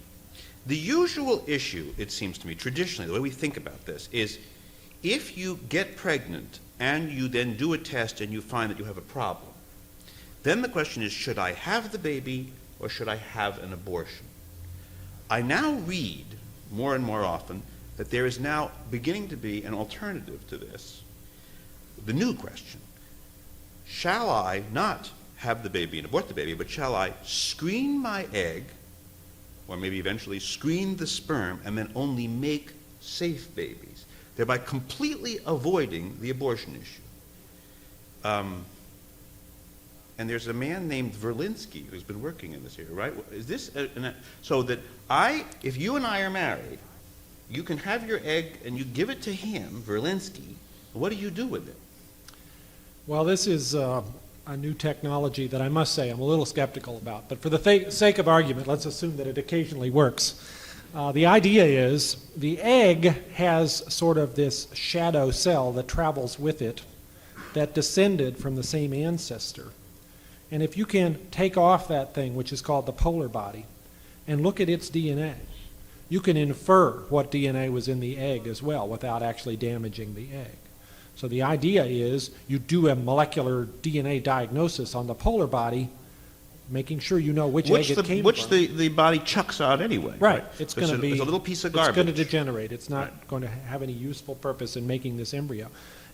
The usual issue, it seems to me, traditionally, the way we think about this, is if you get pregnant and you then do a test and you find that you have a problem, then the question is, should I have the baby or should I have an abortion? I now read more and more often that there is now beginning to be an alternative to this. The new question, shall I not have the baby and abort the baby, but shall I screen my egg, or maybe eventually screen the sperm, and then only make safe babies, thereby completely avoiding the abortion issue? And there's a man named Verlinsky who's been working in this area, right? Is this so that if you and I are married, you can have your egg and you give it to him, Verlinsky. What do you do with it? Well, this is a new technology that I must say I'm a little skeptical about. But for the sake of argument, let's assume that it occasionally works. The idea is the egg has sort of this shadow cell that travels with it that descended from the same ancestor. And if you can take off that thing, which is called the polar body, and look at its DNA, you can infer what DNA was in the egg as well without actually damaging the egg. So the idea is you do a molecular DNA diagnosis on the polar body, making sure you know which egg it came from. Which the body chucks out anyway. Right. It's going to be it's a little piece of garbage. It's going to degenerate. It's not going to have any useful purpose in making this embryo.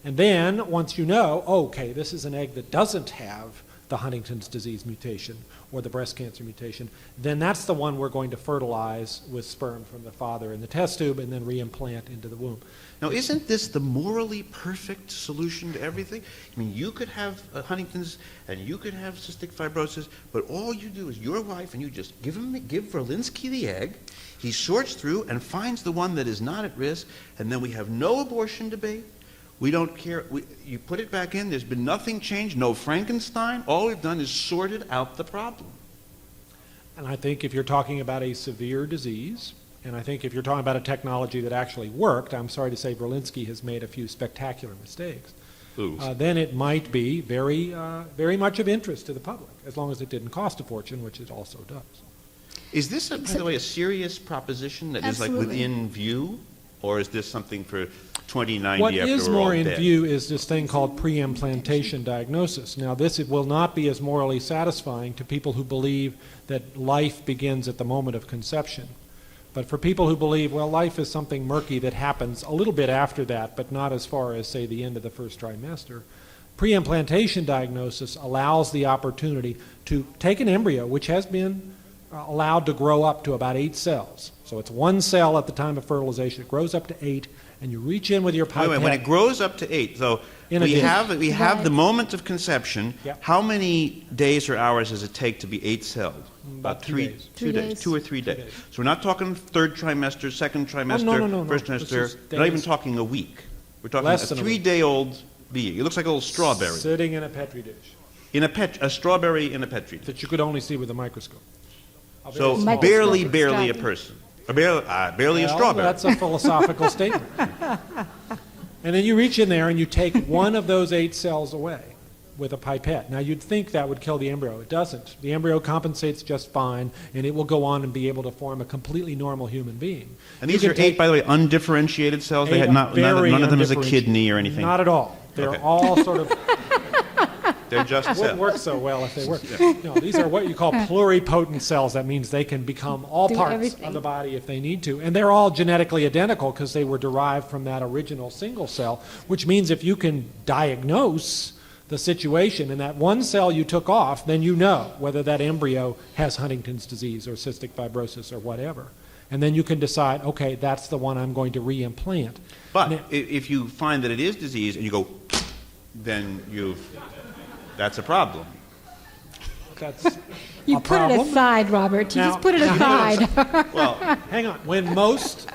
And then once you know, okay, this is an egg that doesn't have the Huntington's disease mutation or the breast cancer mutation, then that's the one we're going to fertilize with sperm from the father in the test tube and then reimplant into the womb. Now, isn't this the morally perfect solution to everything? I mean, you could have Huntington's and you could have cystic fibrosis, but all you do is your wife and you just give Verlinsky the egg. He sorts through and finds the one that is not at risk, and then we have no abortion debate. We don't care. You put it back in. There's been nothing changed. No Frankenstein. All we've done is sorted out the problem. And I think if you're talking about a severe disease, and I think if you're talking about a technology that actually worked, I'm sorry to say Verlinsky has made a few spectacular mistakes, then it might be very, very much of interest to the public, as long as it didn't cost a fortune, which it also does. Is this, by the way, a serious proposition that is like within view? Or is this something for 2090 What after is we're all more in dead? view is this thing called pre-implantation diagnosis. Now, this will not be as morally satisfying to people who believe that life begins at the moment of conception. But for people who believe, well, life is something murky that happens a little bit after that, but not as far as, say, the end of the first trimester, pre-implantation diagnosis allows the opportunity to take an embryo, which has been allowed to grow up to about 8 cells. So it's 1 cell at the time of fertilization. It grows up to 8, and you reach in with your pipette. Wait, when it grows up to 8, so we have the moment of conception. Yep. How many days or hours does it take to be 8 celled? About 2 days. 2 days. 2 or 3 days. So we're not talking third trimester, second trimester, no. first This trimester. is We're not even days. talking a week. We're talking Less a than a week. 3-day-old being. It looks like a little strawberry. Sitting in a petri dish A strawberry in a petri dish. that you could only see with a microscope. So Microscopic barely a study. person. Barely a Well, strawberry. That's a philosophical statement. And then you reach in there and you take one of those 8 cells away with a pipette. Now, you'd think that would kill the embryo. It doesn't. The embryo compensates just fine, and it will go on and be able to form a completely normal human being. And You these can are 8, by the way, undifferentiated cells? They had none of them is a kidney or anything? Not at all. They're Okay. all sort of They're just wouldn't cells. work so well if they were. No, these are what you call pluripotent cells. That means they can become all Do parts everything. of the body if they need to. And they're all genetically identical because they were derived from that original single cell, which means if you can diagnose the situation in that 1 cell you took off, then you know whether that embryo has Huntington's disease or cystic fibrosis or whatever. And then you can decide, okay, that's the one I'm going to reimplant. But Now- if you find that it is disease and you go, then that's a problem. That's You a put problem. it aside, Robert. You Now- just put it now, aside. Well, Hang on. When most,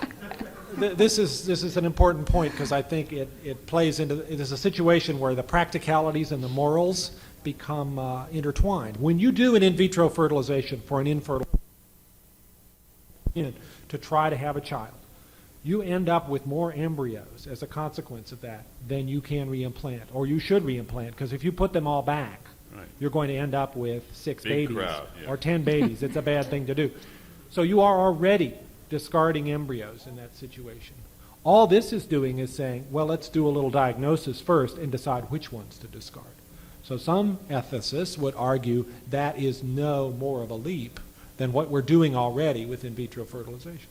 this is an important point because I think it plays into, it is a situation where the practicalities and the morals become intertwined. When you do an in vitro fertilization for an infertile to try to have a child, you end up with more embryos as a consequence of that than you can reimplant, or you should reimplant, because if you put them all back, Right. you're going to end up with 6 Big babies crowd, yeah. or 10 babies. It's a bad thing to do. So you are already discarding embryos in that situation. All this is doing is saying, well, let's do a little diagnosis first and decide which ones to discard. So some ethicists would argue that is no more of a leap than what we're doing already with in vitro fertilization.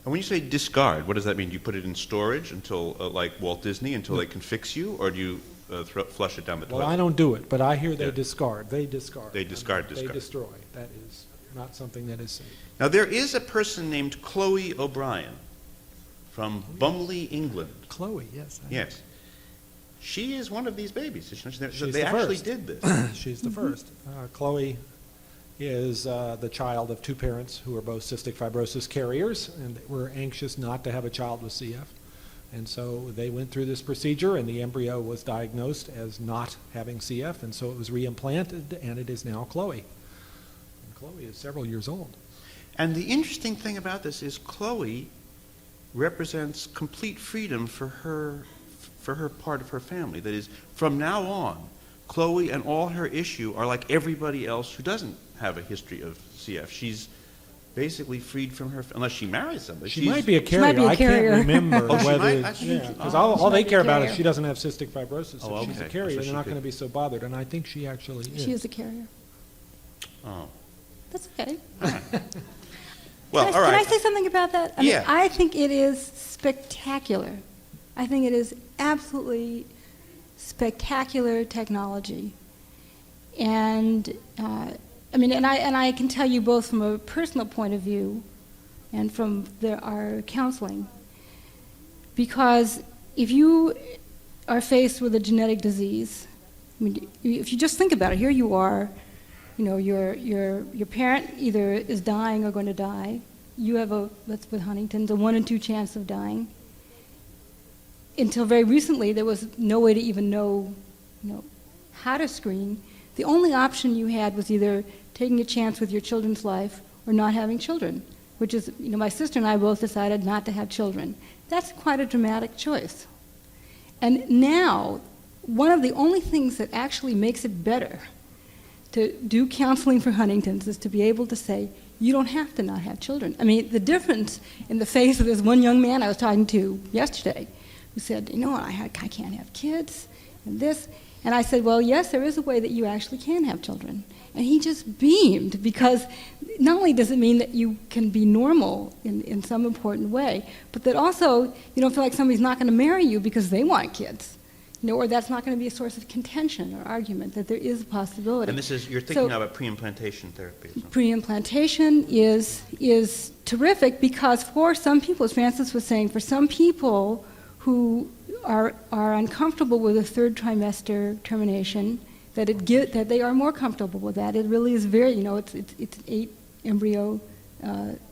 and when you say discard, what does that mean? Do you put it in storage until, like Walt Disney, until they can fix you, or do you flush it down the toilet? Well, I don't do it, but I hear they Yeah. discard. They discard. They discard. They destroy. That is not something that is safe. Now, there is a person named Chloe O'Brien from Bumley, England. Chloe, yes. Yes. She is one of these babies. She's They the actually first. did this. She's the first. Chloe is the child of 2 parents who are both cystic fibrosis carriers and were anxious not to have a child with CF. And so they went through this procedure, and the embryo was diagnosed as not having CF, and so it was reimplanted, and it is now Chloe. And Chloe is several years old. And the interesting thing about this is Chloe represents complete freedom for her part of her family. That is, from now on, Chloe and all her issue are like everybody else who doesn't have a history of CF. She's basically freed from her, unless she marries somebody. She She's- might be a carrier. might be a I carrier. can't remember Oh, she whether. might? I think she- Because oh, all she they might care be a about is carrier. she doesn't have cystic fibrosis. Oh, If she's a okay. carrier, So they're she not could- going to be so bothered, and I think she actually is. She is a carrier. Oh. That's okay. Well, can all I right. say something about that? Yeah. I think it is spectacular. I think it is absolutely spectacular technology. And I mean, and I can tell you both from a personal point of view and from our counseling, because if you are faced with a genetic disease, I mean, if you just think about it, here you are, you know, your parent either is dying or going to die. You have that's with Huntington's, a 1 in 2 chance of dying. Until very recently, there was no way to even know, how to screen. The only option you had was either taking a chance with your children's life or not having children, which is, my sister and I both decided not to have children. That's quite a dramatic choice. And now, one of the only things that actually makes it better to do counseling for Huntington's is to be able to say, you don't have to not have children. I mean, the difference in the face of this one young man I was talking to yesterday who said, I can't have kids and this. And I said, well, yes, there is a way that you actually can have children. And he just beamed, because not only does it mean that you can be normal in some important way, but that also you don't feel like somebody's not going to marry you because they want kids. Or that's not going to be a source of contention or argument, that there is a possibility. And you're thinking about pre-implantation therapy. Pre-implantation is terrific, because for some people, as Francis was saying, for some people who are uncomfortable with a 3rd trimester termination, that they are more comfortable with that. It really is very, it's an 8 embryo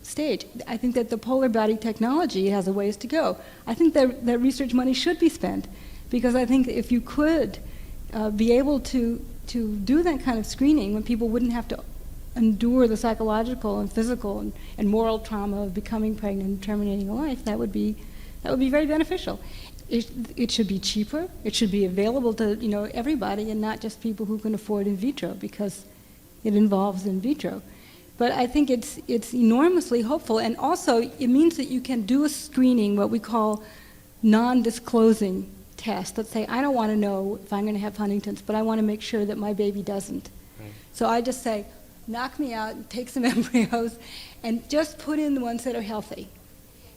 stage. I think that the polar body technology has a ways to go. I think that research money should be spent, because I think if you could be able to do that kind of screening, when people wouldn't have to endure the psychological and physical and moral trauma of becoming pregnant and terminating a life, that would be very beneficial. It should be cheaper. It should be available to everybody, and not just people who can afford in vitro, because it involves in vitro. But I think it's enormously hopeful, and also it means that you can do a screening, what we call non-disclosing test. Let's say I don't want to know if I'm going to have Huntington's, but I want to make sure that my baby doesn't. Right. So I just say, knock me out, take some embryos, and just put in the ones that are healthy.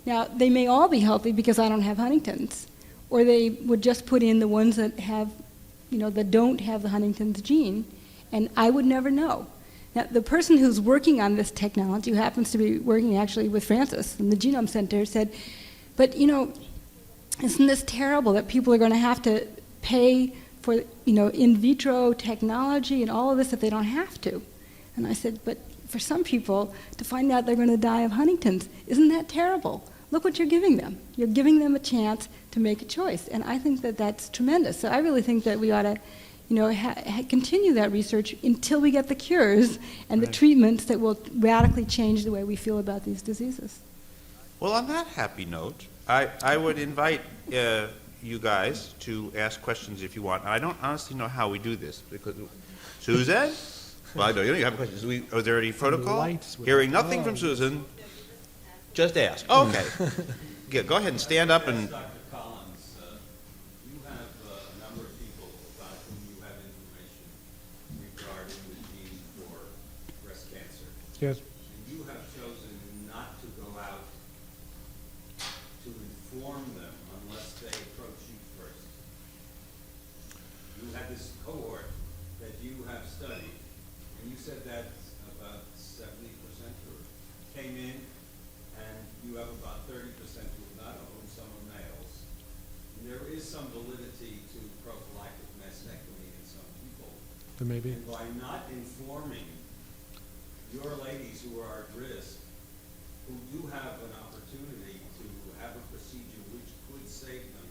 Now, they may all be healthy because I don't have Huntington's, or they would just put in the ones that have, that don't have the Huntington's gene, and I would never know. Now, the person who's working on this technology, who happens to be working actually with Francis in the Genome Center, said, but, isn't this terrible that people are going to have to pay for, in vitro technology and all of this if they don't have to? And I said, but for some people, to find out they're going to die of Huntington's, isn't that terrible? Look what you're giving them. You're giving them a chance to make a choice. And I think that that's tremendous. So I really think that we ought to, continue that research until we get the cures and the treatments that will radically change the way we feel about these diseases. Well, on that happy note, I would invite you guys to ask questions if you want. I don't honestly know how we do this, because Susan? Well, I know you don't have questions. Are there any protocol? Hearing nothing from Susan, just ask. Okay. Go ahead and stand up and... Dr. Collins, you have a number of people about whom you have information regarding the gene for breast cancer. Yes. And you have chosen not to go out to inform them unless they approach you first. You had this cohort that you have studied, and you said that about 70% or came in, and you have about 30% who have not owned, some are males. And there is some validity to prophylactic mastectomy in some people. There may be. And by not informing your ladies who are at risk, who do have an opportunity to have a procedure which could save them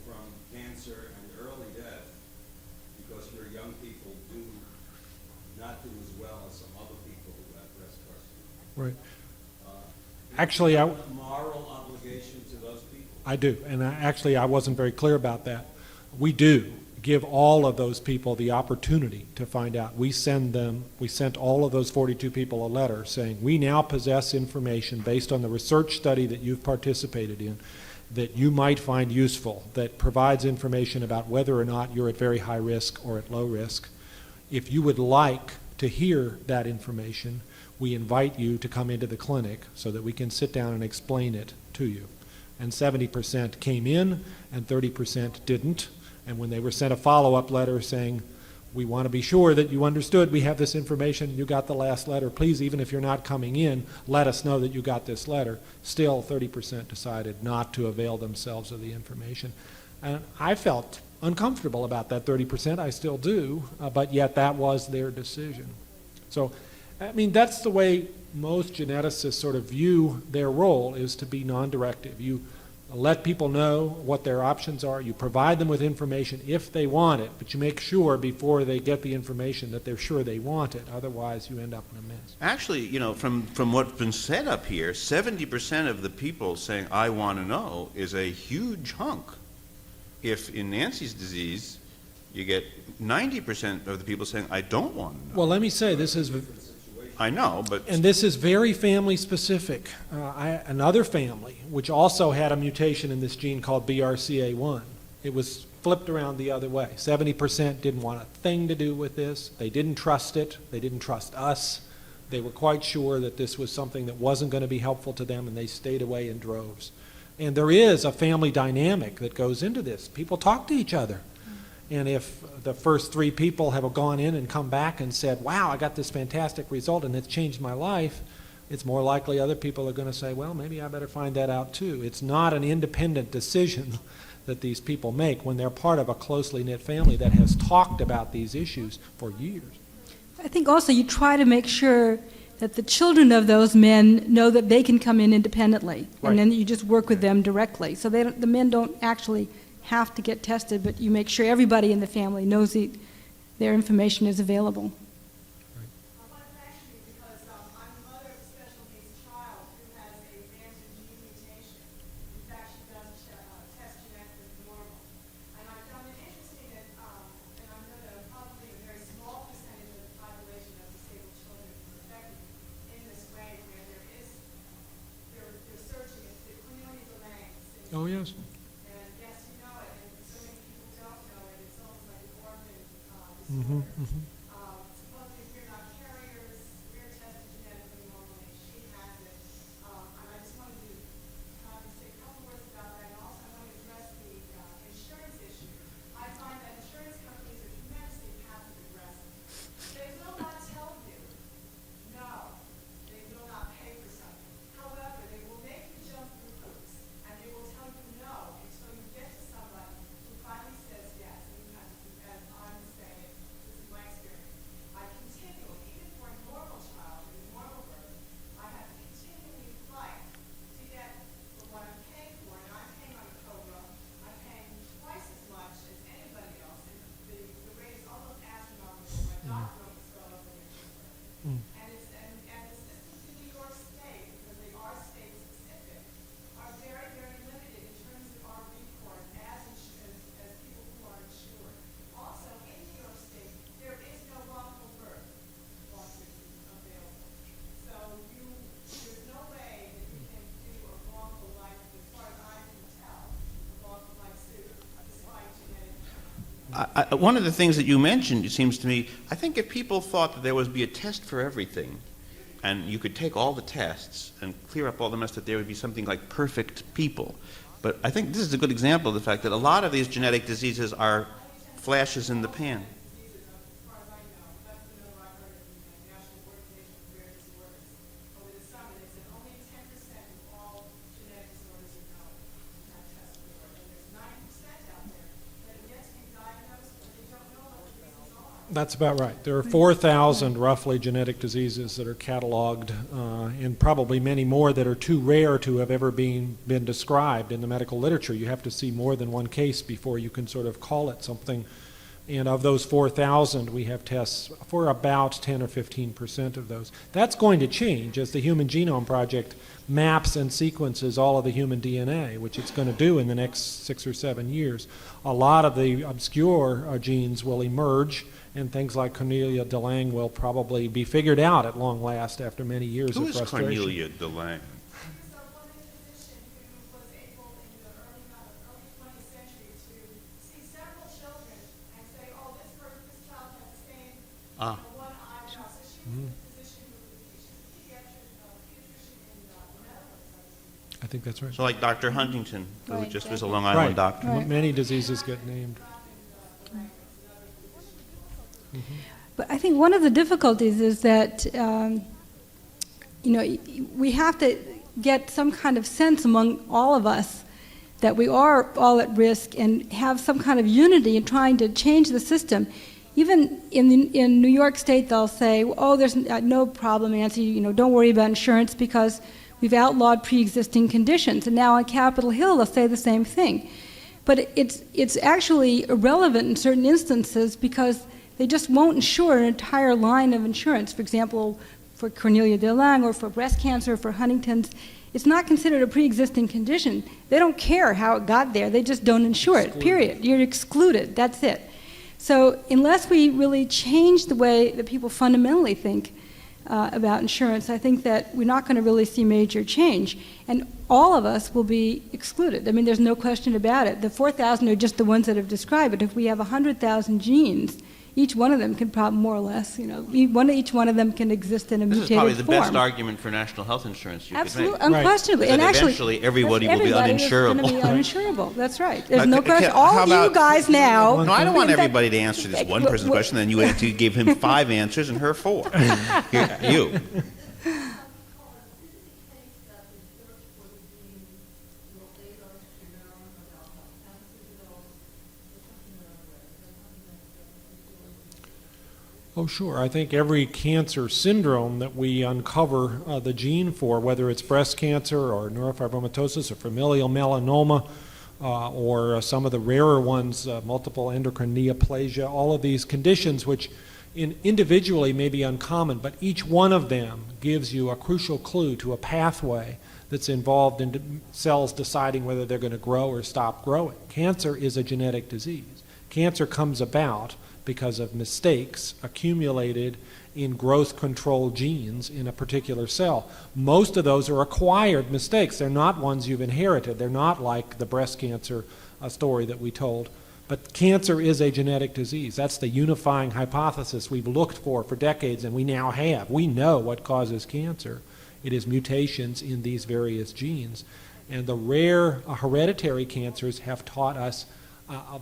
from cancer and early death, because your young people do not do as well as some other people who have breast carcinoma. Right. Actually, a moral obligation to those people. I do, and I wasn't very clear about that. We do give all of those people the opportunity to find out. We sent all of those 42 people a letter saying, we now possess information based on the research study that you've participated in that you might find useful, that provides information about whether or not you're at very high risk or at low risk. If you would like to hear that information, we invite you to come into the clinic so that we can sit down and explain it to you. And 70% came in and 30% didn't. And when they were sent a follow-up letter saying, we want to be sure that you understood we have this information, you got the last letter. Please, even if you're not coming in, let us know that you got this letter. Still, 30% decided not to avail themselves of the information. And I felt uncomfortable about that 30%. I still do, but yet that was their decision. So, I mean, that's the way most geneticists sort of view their role, is to be non-directive. You let people know what their options are. You provide them with information if they want it, but you make sure before they get the information that they're sure they want it. Otherwise, you end up in a mess. Actually, you know, from what's been said up here, 70% of the people saying, I want to know, is a huge hunk. If in Nancy's disease, you get 90% of the people saying, I don't want to know. Well, let me say, this is, I know, but... and this is very family specific. Another family, which also had a mutation in this gene called BRCA1, it was flipped around the other way. 70% didn't want a thing to do with this. They didn't trust it. They didn't trust us. They were quite sure that this was something that wasn't going to be helpful to them, and they stayed away in droves. And there is a family dynamic that goes into this. People talk to each other. And if the first 3 people have gone in and come back and said, wow, I got this fantastic result and it's changed my life, it's more likely other people are going to say, well, maybe I better find that out too. It's not an independent decision that these people make when they're part of a closely knit family that has talked about these issues for years. I think also you try to make sure that the children of those men know that they can come in independently, Right. and then you just work with them directly. So they don't, the men don't actually have to get tested, but you make sure everybody in the family knows their information is available. Because I'm the mother of a special needs child who has a phantom gene mutation. In fact, she does test genetically normal. And I found it interesting that, and I know that probably a very small percentage of the population of disabled children is affected in this way, where they're searching. It's the Cornelia de Lange syndrome. Oh, yes. And yes, you know it, and so many people don't know it. It's almost like an orphan Mm-hmm, disorder. mm-hmm. Supposedly we're not carriers, we're tested genetically normally, she has it. And I just wanted to say a couple words about that, and also I want to address the insurance issue. I find that insurance companies are tremendously passive aggressive. They will not tell you, no, they will not pay for something. However, they will make you jump through hoops, and they will tell you no until you get to somebody who finally says yes. And you have to, as I'm saying, this is my experience. I continually, even for a normal child, in a normal birth, I have to continually fight to get for what I'm paying for. And I'm paying on a COBRA. I'm paying twice as much as anybody else. And the rate is almost astronomical. My doctor almost fell over the insurance. And the systems in New York State, because they are state specific, are very, very limited in terms of our recourse as people who are insured. Also, in New York State, there is no wrongful birth lawsuit available. So there's no way that you can do a wrongful life, as far as I can tell, a wrongful life suit, despite genetic. One of the things that you mentioned, it seems to me, I think if people thought that there would be a test for everything, and you could take all the tests and clear up all the mess, that there would be something like perfect people. But I think this is a good example of the fact that a lot of these genetic diseases are flashes in the pan. Diseases, as far as I know, that's the number I heard from the National Organization for Rare Disorders over the summer. They said only 10% of all genetic disorders are known to have tests for, and there's 90% out there that have yet to be diagnosed, but they don't know what the diseases are. That's about right. There are 4,000 roughly genetic diseases that are cataloged, and probably many more that are too rare to have ever been described in the medical literature. You have to see more than one case before you can sort of call it something. And of those 4,000, we have tests for about 10 or 15% of those. That's going to change as the Human Genome Project maps and sequences all of the human DNA, which it's going to do in the next 6 or 7 years. A lot of the obscure genes will emerge, and things like Cornelia de Lange will probably be figured out at long last after many years Who of is frustration. Cornelia de Lange? There's a woman physician who was able in the early 20th century to see several children and say, oh, this child has the same one eyebrow. So she was a physician who was a pediatrician in the Netherlands. I think that's right. So like Dr. Huntington, who Right. just was a Long Island doctor. Many diseases get named. But I think one of the difficulties is that, we have to get some kind of sense among all of us that we are all at risk and have some kind of unity in trying to change the system. Even in New York State, they'll say, oh, there's no problem, Nancy, don't worry about insurance because we've outlawed pre-existing conditions. And now on Capitol Hill, they'll say the same thing. But it's actually irrelevant in certain instances because they just won't insure an entire line of insurance. For example, for Cornelia de Lange or for breast cancer, for Huntington's, it's not considered a pre-existing condition. They don't care how it got there. They just don't insure it, period. You're excluded. That's it. So unless we really change the way that people fundamentally think about insurance, I think that we're not going to really see major change. And all of us will be excluded. I mean, there's no question about it. The 4,000 are just the ones that have described it. If we have 100,000 genes, each one of them can probably more or less, each one of them can exist in a This mutated is probably the form. best argument for national health insurance you Absolutely, could make. unquestionably. Because And then actually, eventually everybody will be uninsurable. uninsurable. Is going to be uninsurable. That's right. There's Okay, no question. how All about- you guys now. No, I don't want In fact, everybody to answer this one person's question, then you gave him 5 answers and her 4. You. Oh, sure. I think every cancer syndrome that we uncover the gene for, whether it's breast cancer or neurofibromatosis or familial melanoma or some of the rarer ones, multiple endocrine neoplasia, all of these conditions which individually may be uncommon, but each one of them gives you a crucial clue to a pathway that's involved in cells deciding whether they're going to grow or stop growing. Cancer is a genetic disease. Cancer comes about because of mistakes accumulated in growth control genes in a particular cell. Most of those are acquired mistakes. They're not ones you've inherited. They're not like the breast cancer story that we told. But cancer is a genetic disease. That's the unifying hypothesis we've looked for decades, and we now have. We know what causes cancer. It is mutations in these various genes. And the rare hereditary cancers have taught us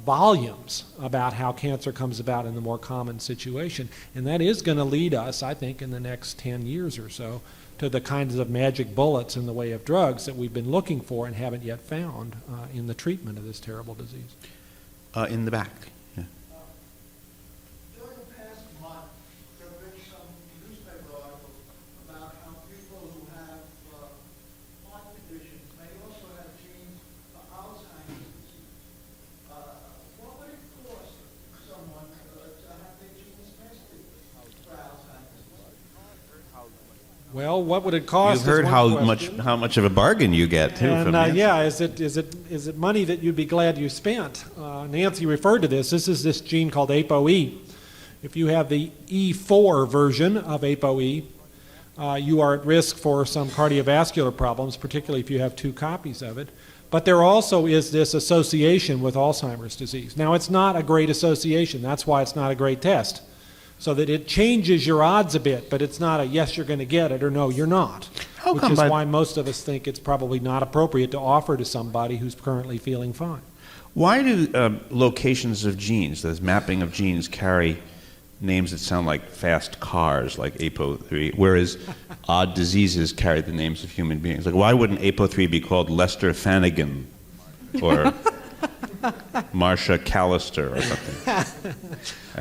volumes about how cancer comes about in the more common situation. And that is going to lead us, I think, in the next 10 years or so, to the kinds of magic bullets in the way of drugs that we've been looking for and haven't yet found in the treatment of this terrible disease. In the back. Yeah. During the past month, there have been some newspaper articles about how people who have heart conditions may also have genes for Alzheimer's disease. What would it cost someone to have their genes tested for Alzheimer's disease? Well, what would it cost? You've heard is how one question. much of a bargain you get too from Nancy. Yeah, is it money that you'd be glad you spent? Nancy referred to this. This is this gene called ApoE. If you have the E4 version of ApoE, you are at risk for some cardiovascular problems, particularly if you have 2 copies of it. But there also is this association with Alzheimer's disease. Now, it's not a great association. That's why it's not a great test. So that it changes your odds a bit, but it's not a yes, you're going to get it, or no, you're not. Which is why most of us think it's probably not appropriate to offer to somebody who's currently feeling fine. Why do locations of genes, this mapping of genes, carry names that sound like fast cars, like APO3, whereas odd diseases carry the names of human beings? Like, why wouldn't APO3 be called Lester Flanagan or Marcia Callister or something?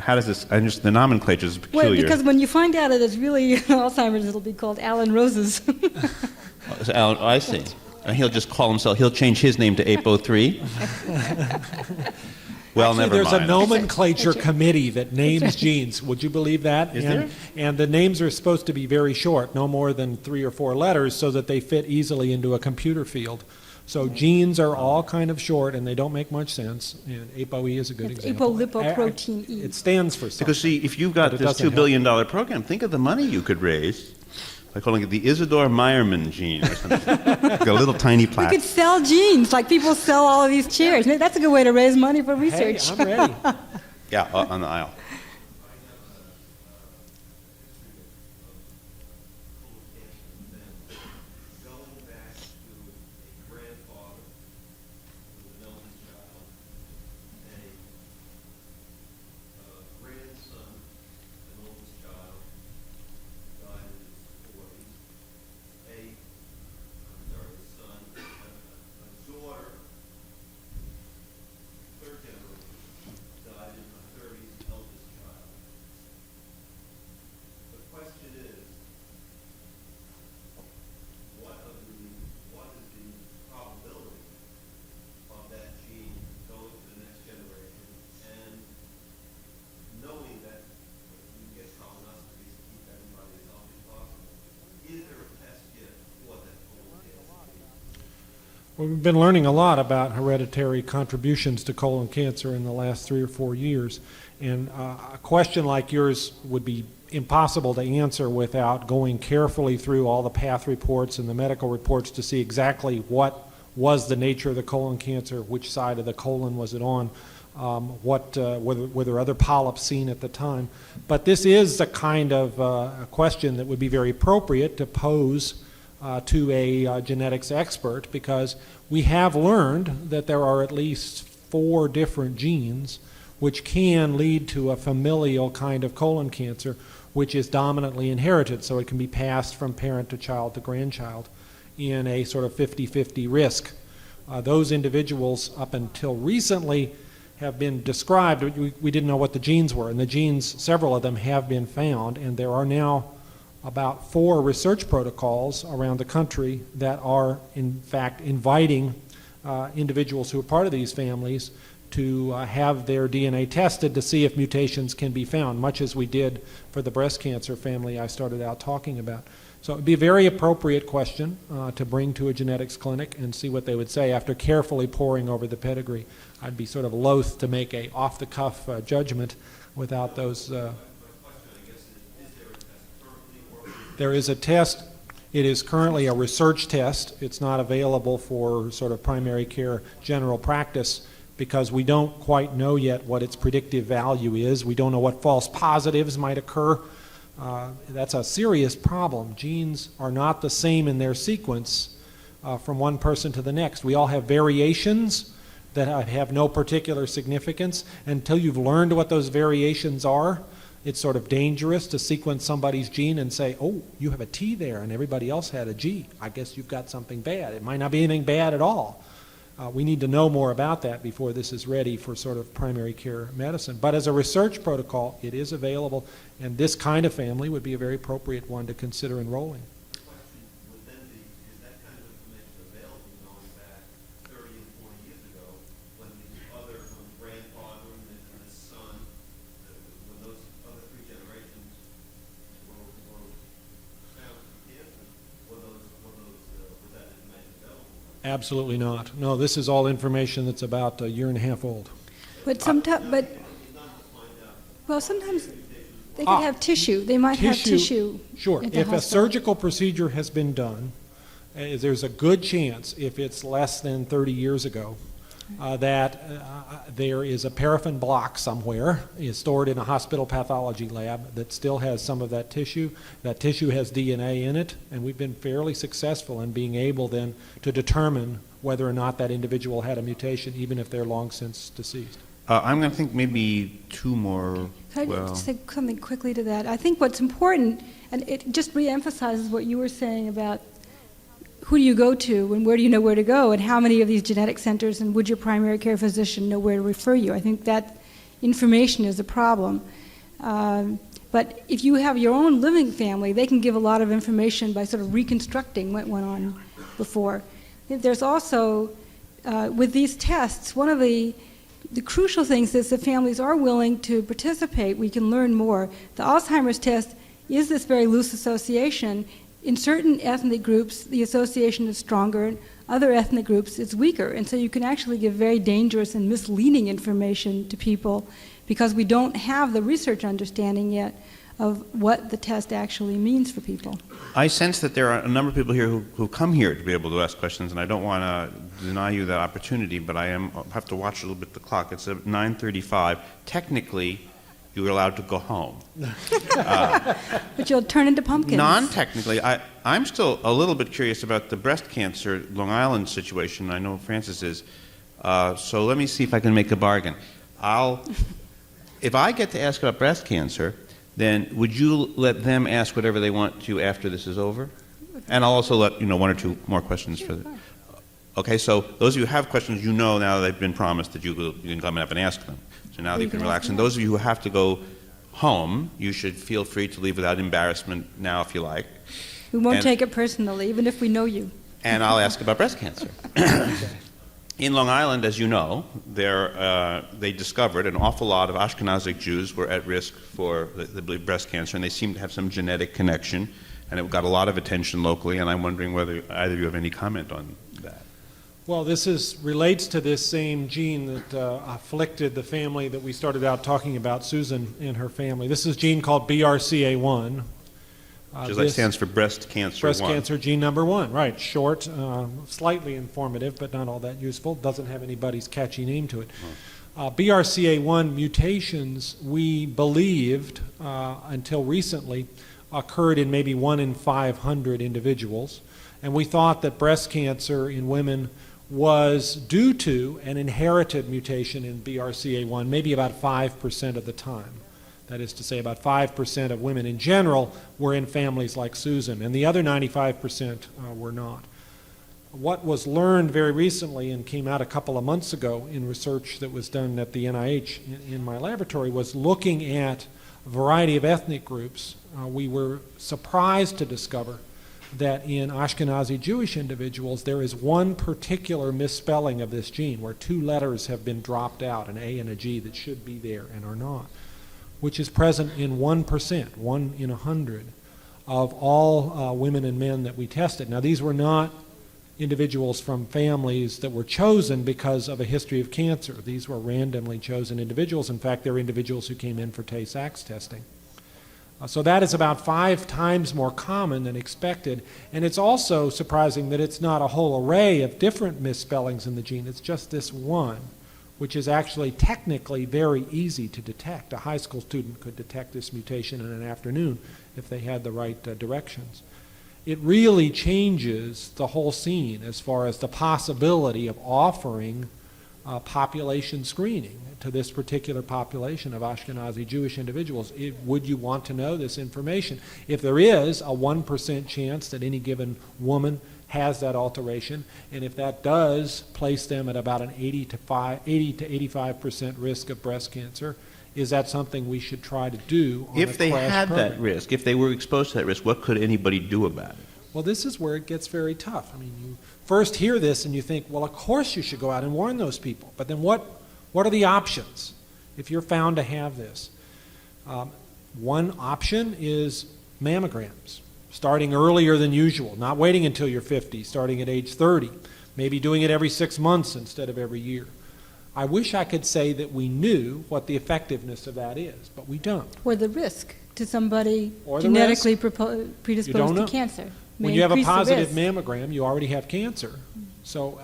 How does this? The nomenclature is peculiar. Well, because when you find out that it's really Alzheimer's, it'll be called Alan Roses. Alan, I see. And he'll just call himself. He'll change his name to APO3. Well, Actually, never there's mind. a nomenclature committee that names genes. Would you believe that? Is there? And the names are supposed to be very short, no more than 3 or 4 letters, so that they fit easily into a computer field. So genes are all kind of short, and they don't make much sense. And ApoE is a good It's example. apolipoprotein E. It stands for something. Because see, if you've got But it this doesn't $2 billion program, think of the money you could raise by calling it the Isidore Meyerman gene or something. Like a little tiny We plaque. could sell genes, like people sell all of these chairs. That's a good way to raise money for Hey, research. I'm ready. Yeah, on the aisle. Going back to a grandfather with an only child, a grandson Well, we've been learning a lot about hereditary contributions to colon cancer in the last 3 or 4 years. And a question like yours would be impossible to answer without going carefully through all the path reports and the medical reports to see exactly what was the nature of the colon cancer, which side of the colon was it on, were there other polyps seen at the time. But this is a kind of a question that would be very appropriate to pose to a genetics expert, because we have learned that there are at least 4 different genes which can lead to a familial kind of colon cancer, which is dominantly inherited, so it can be passed from parent to child to grandchild in a sort of 50-50 risk. Those individuals, up until recently, have been described. We didn't know what the genes were, and the genes, several of them have been found, and there are now about 4 research protocols around the country that are, in fact, inviting individuals who are part of these families to have their DNA tested to see if mutations can be found, much as we did for the breast cancer family I started out talking about. So it would be a very appropriate question to bring to a genetics clinic and see what they would say after carefully poring over the pedigree. I'd be sort of loath to make a off-the-cuff judgment without those. There is a test. It is currently a research test. It's not available for sort of primary care general practice because we don't quite know yet what its predictive value is. We don't know what false positives might occur. That's a serious problem. Genes are not the same in their sequence from one person to the next. We all have variations that have no particular significance. Until you've learned what those variations are, it's sort of dangerous to sequence somebody's gene and say, oh, you have a T there and everybody else had a G. I guess you've got something bad. It might not be anything bad at all. We need to know more about that before this is ready for sort of primary care medicine. But as a research protocol, it is available, and this kind of family would be a very appropriate one to consider enrolling. Absolutely not. No, this is all information that's about a year and a half old. But sometimes they could have tissue. They might have tissue. Sure. If a surgical procedure has been done, there's a good chance, if it's less than 30 years ago, that there is a paraffin block somewhere is stored in a hospital pathology lab that still has some of that tissue. That tissue has DNA in it, and we've been fairly successful in being able then to determine whether or not that individual had a mutation, even if they're long since deceased. I'm going to think maybe 2 more. Can I just say something quickly to that? I think what's important, and it just reemphasizes what you were saying about who do you go to and where do you know where to go, and how many of these genetic centers, and would your primary care physician know where to refer you? I think that information is a problem. But if you have your own living family, they can give a lot of information by sort of reconstructing what went on before. There's also, with these tests, one of the crucial things is if families are willing to participate, we can learn more. The Alzheimer's test is this very loose association. In certain ethnic groups, the association is stronger. In other ethnic groups, it's weaker. And so you can actually give very dangerous and misleading information to people because we don't have the research understanding yet of what the test actually means for people. I sense that there are a number of people here who come here to be able to ask questions, and I don't want to deny you that opportunity, but I have to watch a little bit the clock. It's at 9:35. Technically, you're allowed to go home. But you'll turn into pumpkins. Non-technically, I'm still a little bit curious about the breast cancer Long Island situation. I know Francis is. So let me see if I can make a bargain. If I get to ask about breast cancer, then would you let them ask whatever they want to after this is over? And I'll also let 1 or 2 more questions for them. Okay, so those of you who have questions, now that they've been promised that you can come up and ask them. So now they can relax. And those of you who have to go home, you should feel free to leave without embarrassment now if you like. We won't take it personally, even if we know you. And I'll ask about breast cancer. In Long Island, as you know, they discovered an awful lot of Ashkenazic Jews were at risk for the breast cancer, and they seem to have some genetic connection, and it got a lot of attention locally, and I'm wondering whether either of you have any comment on that. Well, relates to this same gene that afflicted the family that we started out talking about, Susan and her family. This is a gene called BRCA1. Which stands for breast cancer breast 1. cancer gene number 1, right. Short, slightly informative, but not all that useful. Doesn't have anybody's catchy name to it. BRCA1 mutations, we believed until recently, occurred in maybe 1 in 500 individuals. And we thought that breast cancer in women was due to an inherited mutation in BRCA1, maybe about 5% of the time. That is to say, about 5% of women in general were in families like Susan, and the other 95% were not. What was learned very recently and came out a couple of months ago in research that was done at the NIH in my laboratory was looking at a variety of ethnic groups. We were surprised to discover that in Ashkenazi Jewish individuals there is one particular misspelling of this gene where 2 letters have been dropped out, an A and a G that should be there and are not, which is present in 1%, 1 in 100 of all women and men that we tested. Now these were not individuals from families that were chosen because of a history of cancer. These were randomly chosen individuals. In fact, they're individuals who came in for Tay-Sachs testing. So that is about 5 times more common than expected, and it's also surprising that it's not a whole array of different misspellings in the gene. It's just this one, which is actually technically very easy to detect. A high school student could detect this mutation in an afternoon if they had the right directions. It really changes the whole scene as far as the possibility of offering population screening to this particular population of Ashkenazi Jewish individuals. Would you want to know this information? If there is a 1% chance that any given woman has that alteration, and if that does place them at about an 80 to 85% risk of breast cancer, is that something we should try to do on If a they crash had program? that risk, if they were exposed to that risk, what could anybody do about it? Well, this is where it gets very tough. I mean, you first hear this and you think, well, of course you should go out and warn those people. But then what are the options if you're found to have this? One option is mammograms, starting earlier than usual, not waiting until you're 50, starting at age 30, maybe doing it every 6 months instead of every year. I wish I could say that we knew what the effectiveness of that is, but we don't. Or the risk to somebody Or the genetically You predisposed don't to know. cancer. When May you have a increase the positive risk. mammogram, you already have cancer. So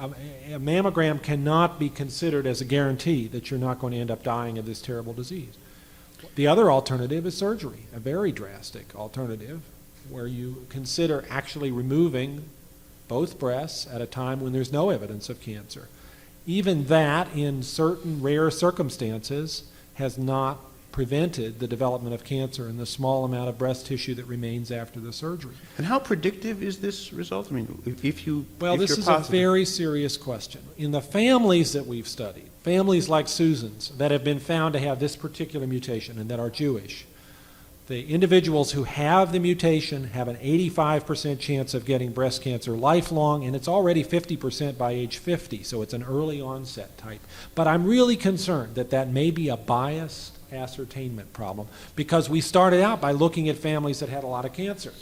a mammogram cannot be considered as a guarantee that you're not going to end up dying of this terrible disease. The other alternative is surgery, a very drastic alternative, where you consider actually removing both breasts at a time when there's no evidence of cancer. Even that, in certain rare circumstances, has not prevented the development of cancer in the small amount of breast tissue that remains after the surgery. And how predictive is this result? I mean, if you Well, if this you're is positive, a very serious question. In the families that we've studied, families like Susan's that have been found to have this particular mutation and that are Jewish, the individuals who have the mutation have an 85% chance of getting breast cancer lifelong, and it's already 50% by age 50, so it's an early onset type. But I'm really concerned that that may be a biased ascertainment problem, because we started out by looking at families that had a lot of cancer.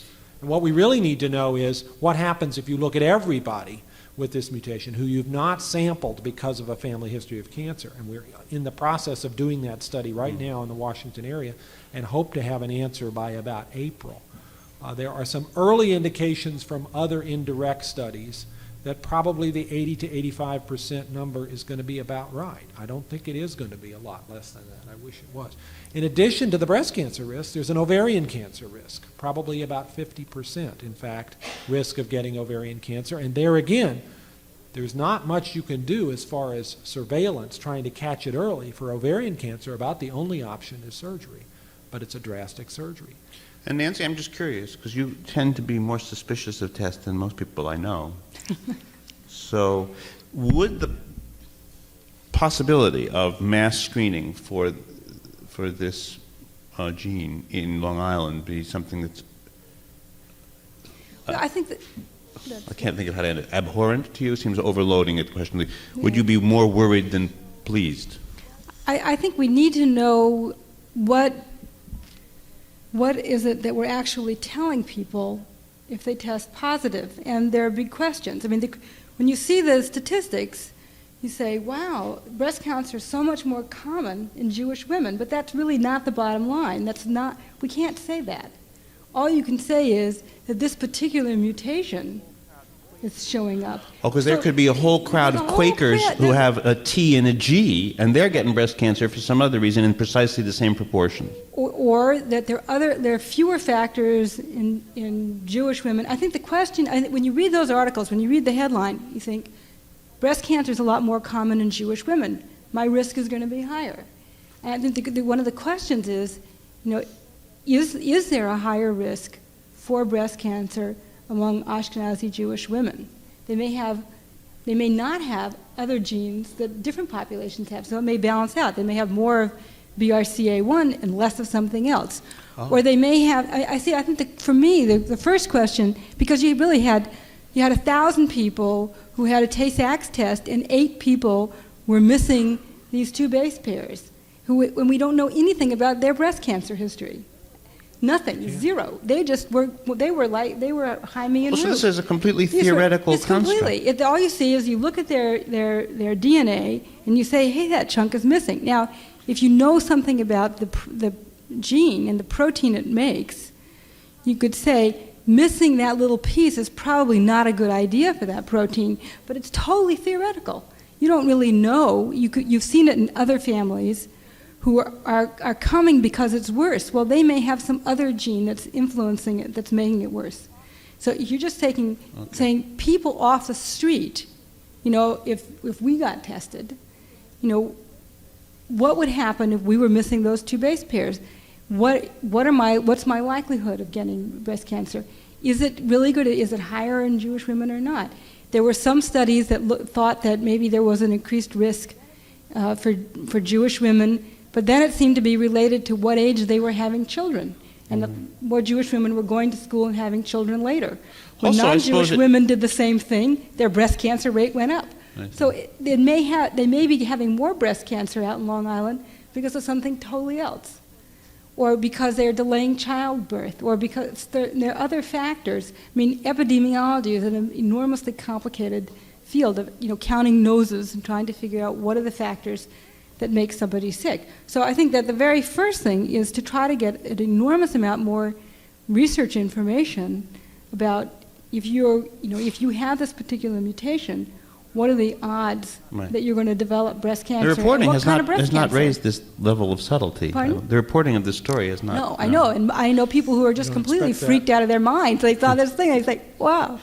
And what we really need to know is what happens if you look at everybody with this mutation who you've not sampled because of a family history of cancer. And we're in the process of doing that study right now in the Washington area and hope to have an answer by about April. There are some early indications from other indirect studies that probably the 80 to 85% number is going to be about right. I don't think it is going to be a lot less than that. I wish it was. In addition to the breast cancer risk, there's an ovarian cancer risk, probably about 50%, in fact, risk of getting ovarian cancer. And there again, there's not much you can do as far as surveillance, trying to catch it early. For ovarian cancer, about the only option is surgery, but it's a drastic surgery. And Nancy, I'm just curious, because you tend to be more suspicious of tests than most people I know. So would the possibility of mass screening for this gene in Long Island be something that's, I think that I can't think of how to end it, abhorrent to you? Seems overloading it question. Would you be more worried than pleased? I think we need to know what is it that we're actually telling people if they test positive, and there are big questions. I mean, when you see the statistics, you say, wow, breast cancer is so much more common in Jewish women, but that's really not the bottom line. That's not, we can't say that. All you can say is that this particular mutation is showing up. Oh, because there could be a whole crowd of Quakers who have a T and a G, and they're getting breast cancer for some other reason in precisely the same proportion. Or that there are fewer factors in Jewish women. I think the question, when you read those articles, when you read the headline, you think, breast cancer is a lot more common in Jewish women. My risk is going to be higher. And I think one of the questions is, is there a higher risk for breast cancer among Ashkenazi Jewish women? They may not have other genes that different populations have, so it may balance out. They may have more of BRCA1 and less of something else. Oh. Or they may have, I think for me, the first question, because you had 1,000 people who had a Tay-Sachs test, and 8 people were missing these 2 base pairs, when we don't know anything about their breast cancer history. Nothing, zero. They just were Jaime and Ruth. So this is a completely These theoretical it's construct. Completely. All you see is you look at their DNA and you say, hey, that chunk is missing. Now, if you know something about the gene and the protein it makes, you could say, missing that little piece is probably not a good idea for that protein, but it's totally theoretical. You don't really know. You've seen it in other families who are coming because it's worse. Well, they may have some other gene that's influencing it, that's making it worse. So if you're just saying people off the street, if we got tested, what would happen if we were missing those 2 base pairs? What's my likelihood of getting breast cancer? Is it really good? Is it higher in Jewish women or not? There were some studies that thought that maybe there was an increased risk for Jewish women, but then it seemed to be related to what age they were having children. And more Jewish women were going to school and having children later. When non-Jewish women did the same thing, their breast cancer rate went up. So they may be having more breast cancer out in Long Island because of something totally else, or because they're delaying childbirth, or because there are other factors. I mean, epidemiology is an enormously complicated field of counting noses and trying to figure out what are the factors that make somebody sick. So I think that the very first thing is to try to get an enormous amount more research information about if you have this particular mutation, what are the odds that you're going to develop breast cancer? The reporting has not not raised this level of subtlety. Pardon? The reporting of this story has not. No, I know, and I know people who are just completely freaked out of their minds. They saw this thing, and they say, "Wow,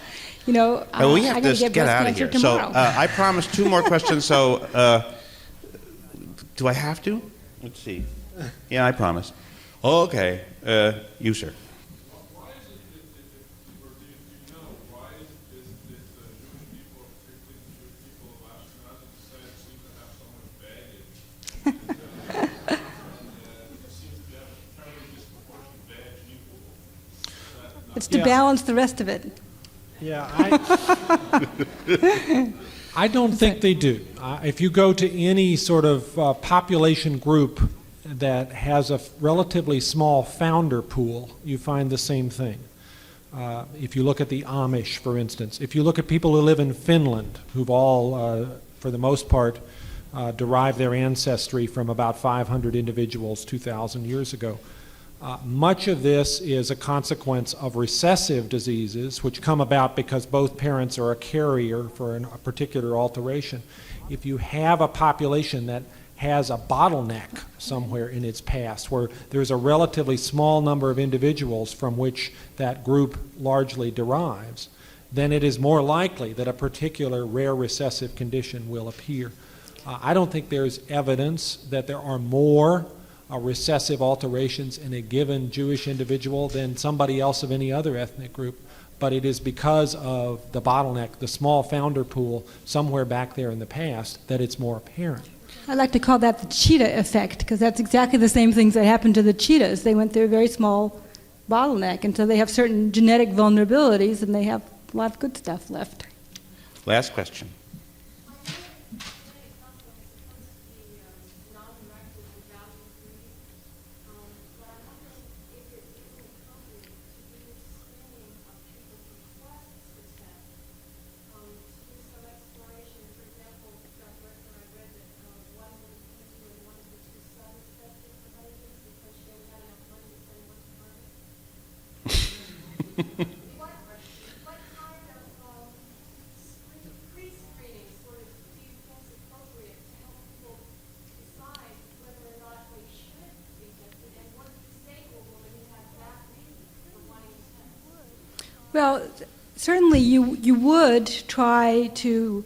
we have to get out of here." Tomorrow. So I promised 2 more questions. So do I have to? Let's see. Yeah, I promise. Okay, you, sir. It's to balance the rest of it. Yeah, I don't think they do. If you go to any sort of population group that has a relatively small founder pool, you find the same thing. If you look at the Amish, for instance, if you look at people who live in Finland, who've all, for the most part, derived their ancestry from about 500 individuals 2,000 years ago, much of this is a consequence of recessive diseases, which come about because both parents are a carrier for a particular alteration. If you have a population that has a bottleneck somewhere in its past, where there's a relatively small number of individuals from which that group largely derives, then it is more likely that a particular rare recessive condition will appear. I don't think there's evidence that there are more recessive alterations in a given Jewish individual than somebody else of any other ethnic group, but it is because of the bottleneck, the small founder pool somewhere back there in the past, that it's more apparent. I like to call that the cheetah effect, because that's exactly the same things that happened to the cheetahs. They went through a very small bottleneck, and so they have certain genetic vulnerabilities, and they have a lot of good stuff left. Last question. So Well, certainly you would try to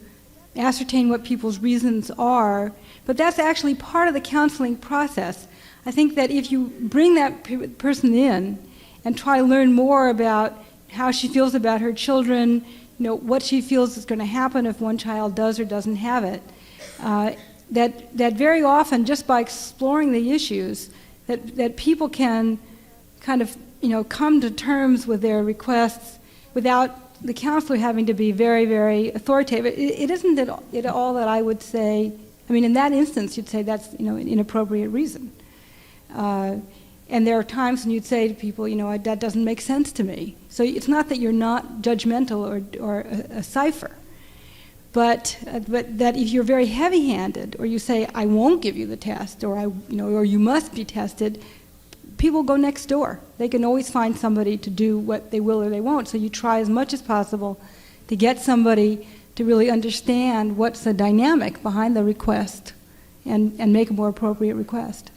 ascertain what people's reasons are, but that's actually part of the counseling process. I think that if you bring that person in and try to learn more about how she feels about her children, what she feels is going to happen if one child does or doesn't have it, that very often, just by exploring the issues, that people can kind of come to terms with their requests without the counselor having to be very, very authoritative. It isn't at all that I would say, in that instance, you'd say that's an inappropriate reason. And there are times when you'd say to people, that doesn't make sense to me. So it's not that you're not judgmental or a cipher, but that if you're very heavy-handed, or you say, I won't give you the test, or you must be tested, people go next door. They can always find somebody to do what they will or they won't. So you try as much as possible to get somebody to really understand what's the dynamic behind the request and make a more appropriate request.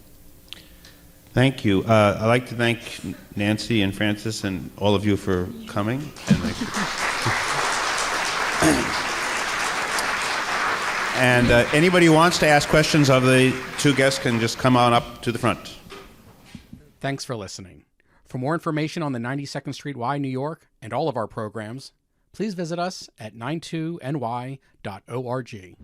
Thank you. I'd like to thank Nancy and Francis and all of you for coming. And anybody who wants to ask questions of the two guests can just come on up to the front. Thanks for listening. For more information on the 92nd Street Y, New York, and all of our programs, please visit us at 92ny.org.